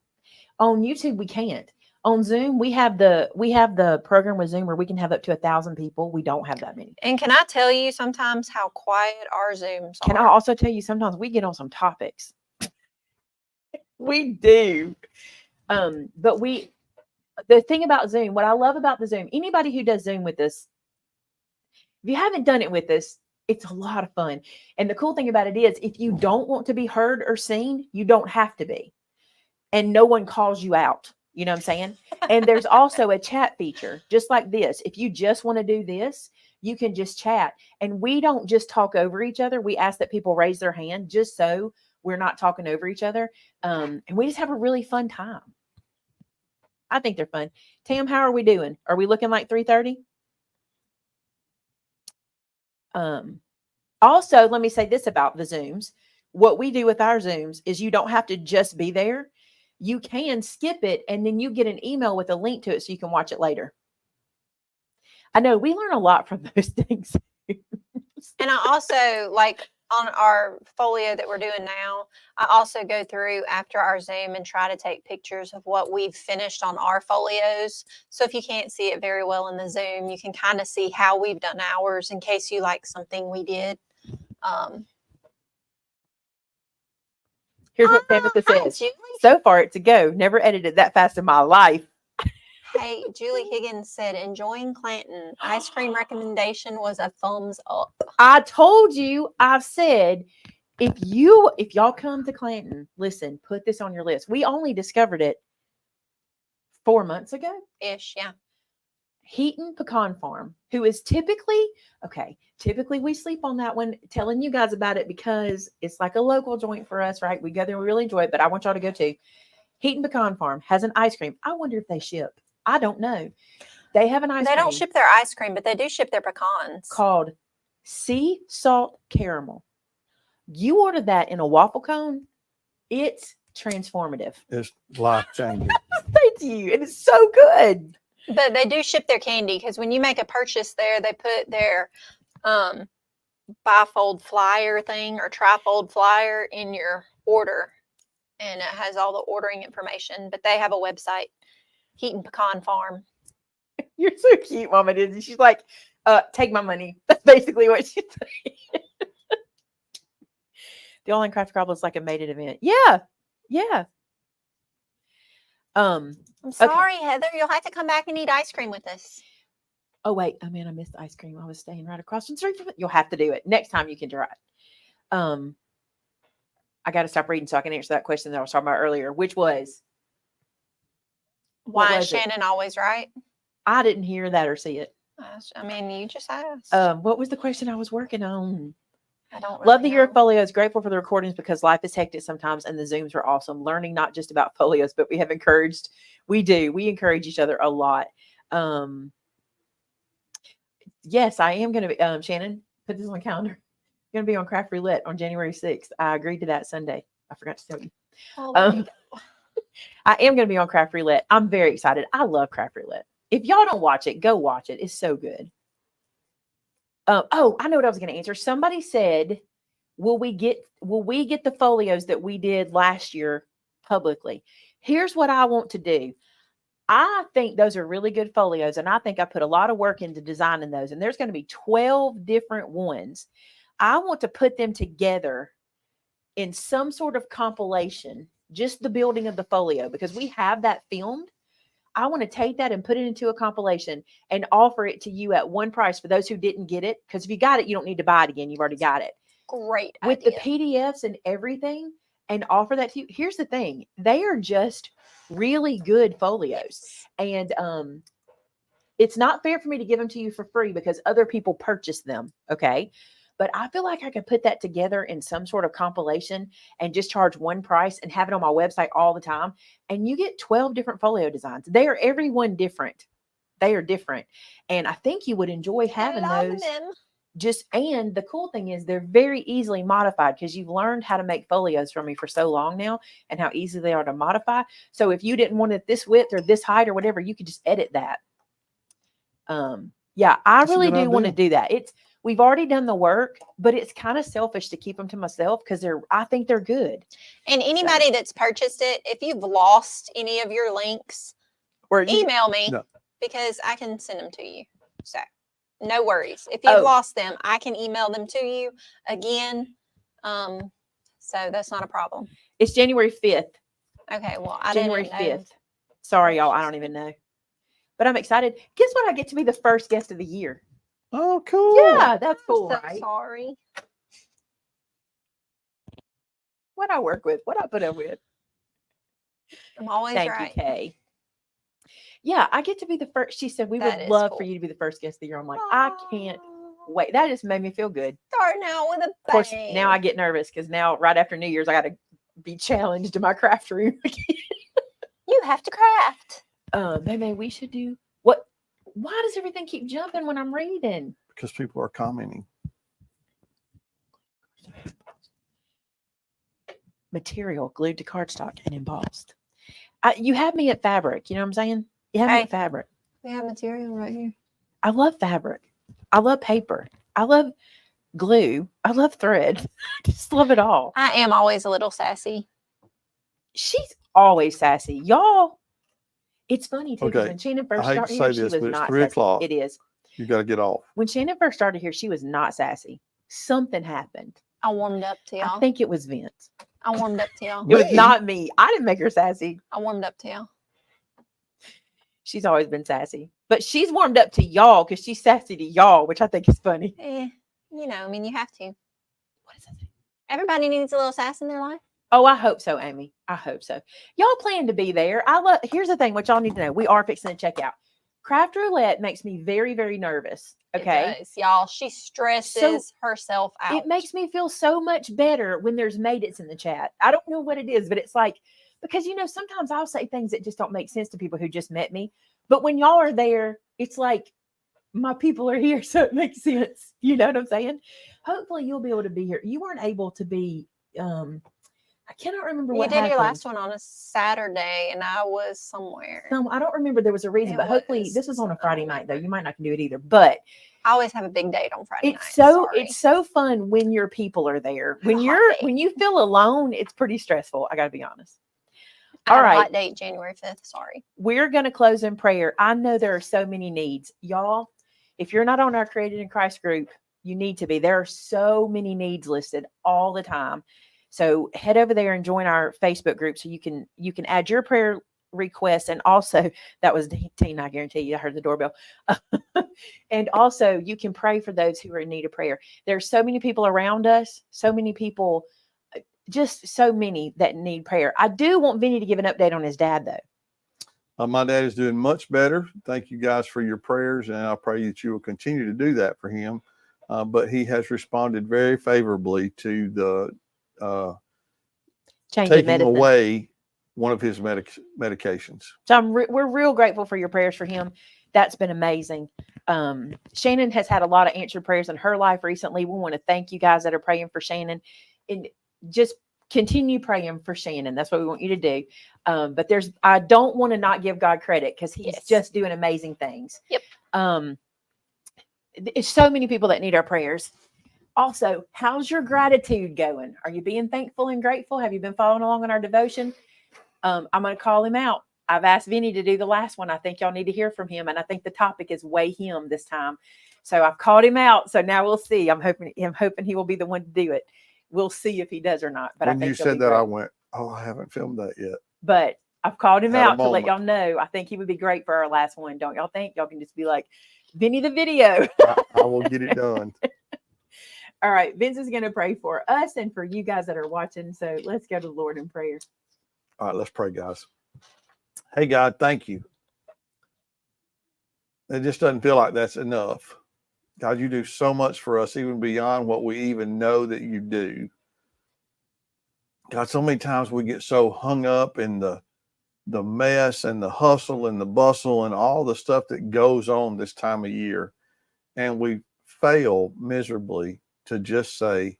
Speaker 1: On YouTube, we can't. On Zoom, we have the program with Zoom where we can have up to 1,000 people. We don't have that many.
Speaker 3: And can I tell you sometimes how quiet our Zooms
Speaker 1: Can I
Speaker 3: are?
Speaker 1: also tell you sometimes we get on some topics? We do. But the thing about Zoom, what I love about the Zoom, anybody who does Zoom with us, if you haven't done it with us, it's a lot of fun. And the cool thing about it is if you don't want to be heard or seen, you don't have to be. And no one calls you out. You know what I'm saying? And there's also a chat feature, just like this. If you just want to do this, you can just chat. And we don't just talk over each other. We ask that people raise their hand just so we're not talking over each other. And we just have a really fun time. I think they're fun. Tam, how are we doing? Are we looking like 3:30? Also, let me say this about the Zooms. What we do with our Zooms is you don't have to just be there. You can skip it and then you get an email with a link to it so you can watch it later. I know we learn a lot from those things.
Speaker 3: And I also, like, on our folio that we're doing now, I also go through after our Zoom and try to take pictures of what we've finished on our folios. So if you can't see it very well in the Zoom, you can kind of see how we've done ours in case you like something we did.
Speaker 1: Here's what Tabitha
Speaker 3: Hi,
Speaker 1: says.
Speaker 3: Julie.
Speaker 1: So far, it's a go. Never edited that fast in my life.
Speaker 3: Hey, Julie Higgins said, enjoying Clanton. Ice cream recommendation was a thumbs up.
Speaker 1: I told you, I've said, if y'all come to Clanton, listen, put this on your list. We only discovered it 4 months ago.
Speaker 3: Ish, yeah.
Speaker 1: Heaton Pecan Farm, who is typically we sleep on that one, telling you guys about it because it's like a local joint for us, right? We go there, we really enjoy it, but I want y'all to go too. Heaton Pecan Farm has an ice cream. I wonder if they ship. I don't know. They have an ice
Speaker 3: They
Speaker 1: cream
Speaker 3: don't ship their ice cream, but they do ship their pecans.
Speaker 1: called Sea Salt Caramel. You order that in a waffle cone, it's transformative.
Speaker 2: It's life changing.
Speaker 1: Thank you. It is so good.
Speaker 3: But they do ship their candy because when you make a purchase there, they put their bifold flyer thing or trifold flyer in your order, and it has all the ordering information. But they have a website, Heaton Pecan Farm.
Speaker 1: You're so cute, Mama Disney. She's like, take my money. That's basically what she's saying. The Online Craft Crowd looks like a mated event. Yeah. Yeah.
Speaker 3: I'm sorry, Heather. You'll have to come back and eat ice cream with us.
Speaker 1: Oh, wait. Oh, man, I missed the ice cream. I was staying right across the street from it. You'll have to do it. Next time you can try it. I got to stop reading so I can answer that question that I was talking about earlier, which was,
Speaker 3: Why is
Speaker 1: was it?
Speaker 3: Shannon always right?
Speaker 1: I didn't hear that or see it.
Speaker 3: I mean, you just asked.
Speaker 1: What was the question I was working on?
Speaker 3: I don't really
Speaker 1: Love the year of
Speaker 3: know.
Speaker 1: folios. Grateful for the recordings because life is hectic sometimes and the Zooms are awesome. Learning not just about folios, but we encourage each other a lot. Yes, I am going to be, Shannon, put this on the calendar. I'm going to be on Craft Roulette on January 6th. I agreed to that Sunday. I forgot to tell you.
Speaker 3: Oh, there you go.
Speaker 1: I am going to be on Craft Roulette. I'm very excited. I love Craft Roulette. If y'all don't watch it, go watch it. It's so good. I know what I was going to answer. Somebody said, will we get the folios that we did last year publicly? Here's what I want to do. I think those are really good folios, and I think I put a lot of work into designing those, and there's going to be 12 different ones. I want to put them together in some sort of compilation, just the building of the folio, because we have that filmed. I want to take that and put it into a compilation and offer it to you at one price for those who didn't get it. Because if you got it, you don't need to buy it again. You've already got it.
Speaker 3: Great
Speaker 1: With
Speaker 3: idea.
Speaker 1: the PDFs and everything, and offer that to you. Here's the thing. They are just really good folios. And it's not fair for me to give them to you for free because other people purchase them. Okay. But I feel like I could put that together in some sort of compilation and just charge one price and have it on my website all the time. And you get 12 different folio designs. They are every one different. They are different. And I think you would enjoy having those.
Speaker 3: Them.
Speaker 1: And the cool thing is they're very easily modified because you've learned how to make folios from me for so long now and how easy they are to modify. So if you didn't want it this width or this height or whatever, you could just edit that. Yeah, I really do want to do that. We've already done the work, but it's kind of selfish to keep them to myself because I think they're good.
Speaker 3: And anybody that's purchased it, if you've lost any of your links, email me because I can send them to you. So no worries. If you've lost them, I can email them to you again. So that's not a problem.
Speaker 1: It's January 5th.
Speaker 3: Okay, well, I
Speaker 1: January
Speaker 3: didn't know.
Speaker 1: 5th. Sorry, y'all. I don't even know. But I'm excited. Guess what? I get to be the first guest of the year.
Speaker 2: Oh, cool.
Speaker 1: Yeah, that's cool,
Speaker 3: I'm so
Speaker 1: right?
Speaker 3: sorry.
Speaker 1: What I work with, what I put up with.
Speaker 3: I'm always
Speaker 1: Thank
Speaker 3: right.
Speaker 1: you, Kay. Yeah, I get to be the first. She said, we would love for you to be the first guest of the year. I'm like, I can't wait. That just made me feel good.
Speaker 3: Starting out with a bang.
Speaker 1: Of course, now I get nervous because now right after New Year's, I got to be challenged in my craft room again.
Speaker 3: You have to craft.
Speaker 1: Maybe we should do what? Why does everything keep jumping when I'm reading?
Speaker 2: Because people are commenting.
Speaker 1: Material glued to cardstock and embossed. You have me at fabric. You know what I'm saying? You have me at fabric.
Speaker 3: We have material right here.
Speaker 1: I love fabric. I love paper. I love glue. I love thread. I just love it all.
Speaker 3: I am always a little sassy.
Speaker 1: She's always sassy. Y'all, it's funny too.
Speaker 2: Okay.
Speaker 1: When Shannon first
Speaker 2: I hate
Speaker 1: started
Speaker 2: to
Speaker 1: here,
Speaker 2: say
Speaker 1: she
Speaker 2: this,
Speaker 1: was
Speaker 2: but it's
Speaker 1: not
Speaker 2: 3
Speaker 1: sassy.
Speaker 2: o'clock.
Speaker 1: It is.
Speaker 2: You got to get off.
Speaker 1: When Shannon first started here, she was not sassy. Something happened.
Speaker 3: I warmed up to y'all.
Speaker 1: I think it was Vince.
Speaker 3: I warmed up to y'all.
Speaker 1: It was not me. I didn't make her sassy.
Speaker 3: I warmed up to y'all.
Speaker 1: She's always been sassy. But she's warmed up to y'all because she's sassy to y'all, which I think is funny.
Speaker 3: You know, I mean, you have to.
Speaker 1: What is that?
Speaker 3: Everybody needs a little sass in their life.
Speaker 1: Oh, I hope so, Amy. I hope so. Y'all plan to be there. Here's the thing, what y'all need to know. We are fixing to check out. craft roulette makes me very, very nervous. Okay.
Speaker 3: It does, y'all. She stresses herself out.
Speaker 1: It makes me feel so much better when there's made it's in the chat. I don't know what it is, but it's like, because, sometimes I'll say things that just don't make sense to people who just met me. But when y'all are there, it's like my people are here. So it makes sense. You know what I'm saying? Hopefully you'll be able to be here. You weren't able to be, I cannot remember
Speaker 3: You
Speaker 1: what
Speaker 3: did
Speaker 1: happened.
Speaker 3: your last one on a Saturday, and I was somewhere.
Speaker 1: No, I don't remember. There was a reason,
Speaker 3: It
Speaker 1: but hopefully
Speaker 3: was
Speaker 1: this was on a Friday night, though. You might not can do it either. But
Speaker 3: I always have a big date on Friday night.
Speaker 1: it's so fun when your people are there. When you feel alone, it's pretty stressful. I got to be honest.
Speaker 3: All right. Hot date January 5th. Sorry.
Speaker 1: We're going to close in prayer. I know there are so many needs. Y'all, if you're not on our Created in Christ group, you need to be. There are so many needs listed all the time. So head over there and join our Facebook group so you can add your prayer requests. And also, that was Tina, I guarantee you, I heard the doorbell. And also, you can pray for those who are in need of prayer. There's so many people around us, so many people, just so many that need prayer. I do want Vinnie to give an update on his dad, though.
Speaker 2: My dad is doing much better. Thank you guys for your prayers, and I pray that you will continue to do that for him. But he has responded very favorably to the taking away one of his medications.
Speaker 1: So we're real grateful for your prayers for him. That's been amazing. Shannon has had a lot of answered prayers in her life recently. We want to thank you guys that are praying for Shannon, and just continue praying for Shannon. That's what we want you to do. But I don't want to not give God credit, because he's just doing amazing things.
Speaker 3: Yep.
Speaker 1: It's so many people that need our prayers. Also, how's your gratitude going? Are you being thankful and grateful? Have you been following along in our devotion? I'm going to call him out. I've asked Vinnie to do the last one. I think y'all need to hear from him. And I think the topic is weigh him this time. So I've called him out. So now we'll see. I'm hoping he will be the one to do it. We'll see if he does or not. But
Speaker 2: when
Speaker 1: I think
Speaker 2: you said that, I went, oh, I haven't filmed that yet.
Speaker 1: But I've called him out to let y'all know. I think he would be great for our last one. Don't y'all think? Y'all can just be like, Vinnie the video.
Speaker 2: I will get it done.
Speaker 1: All right. Vince is going to pray for us and for you guys that are watching. So let's go to the Lord in prayer.
Speaker 2: All right, let's pray, guys. Hey, God, thank you. It just doesn't feel like that's enough. God, you do so much for us, even beyond what we even know that you do. God, so many times we get so hung up in the mess and the hustle and the bustle and all the stuff that goes on this time of year. And we fail miserably to just say,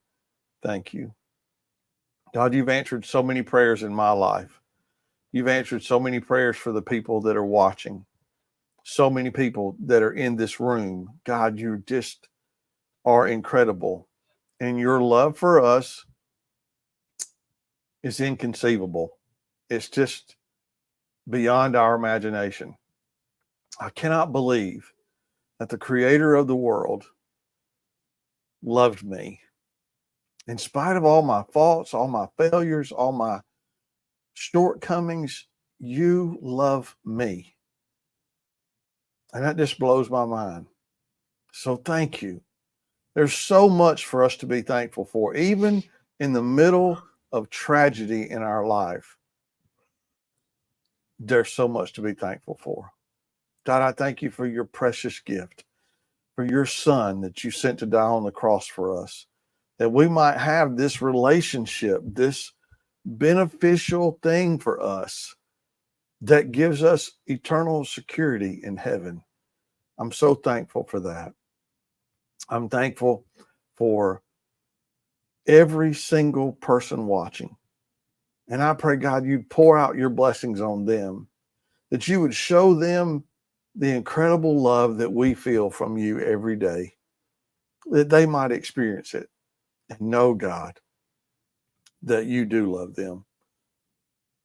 Speaker 2: thank you. God, you've answered so many prayers in my life. You've answered so many prayers for the people that are watching. So many people that are in this room. God, you just are incredible. And your love for us is inconceivable. It's just beyond our imagination. I cannot believe that the creator of the world loved me. In spite of all my faults, all my failures, all my shortcomings, you love me. And that just blows my mind. So thank you. There's so much for us to be thankful for, even in the middle of tragedy in our life. There's so much to be thankful for. God, I thank you for your precious gift, for your son that you sent to die on the cross for us, that we might have this relationship, this beneficial thing for us that gives us eternal security in heaven. I'm so thankful for that. I'm thankful for every single person watching. And I pray, God, you'd pour out your blessings on them, that you would show them the incredible love that we feel from you every day, that they might experience it and know, God, that you do love them.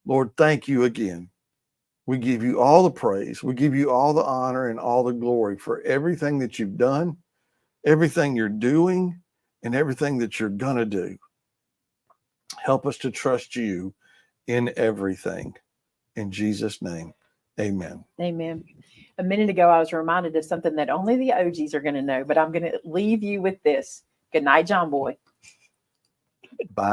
Speaker 2: Lord, thank you again. We give you all the praise. We give you all the honor and all the glory for everything that you've done, everything you're doing, and everything that you're going to do. Help us to trust you in everything. In Jesus' name, amen.
Speaker 1: Amen. A minute ago, I was reminded of something that only the OGs are going to know, but I'm going to leave you with this. Good night, John Boy.
Speaker 2: Bye.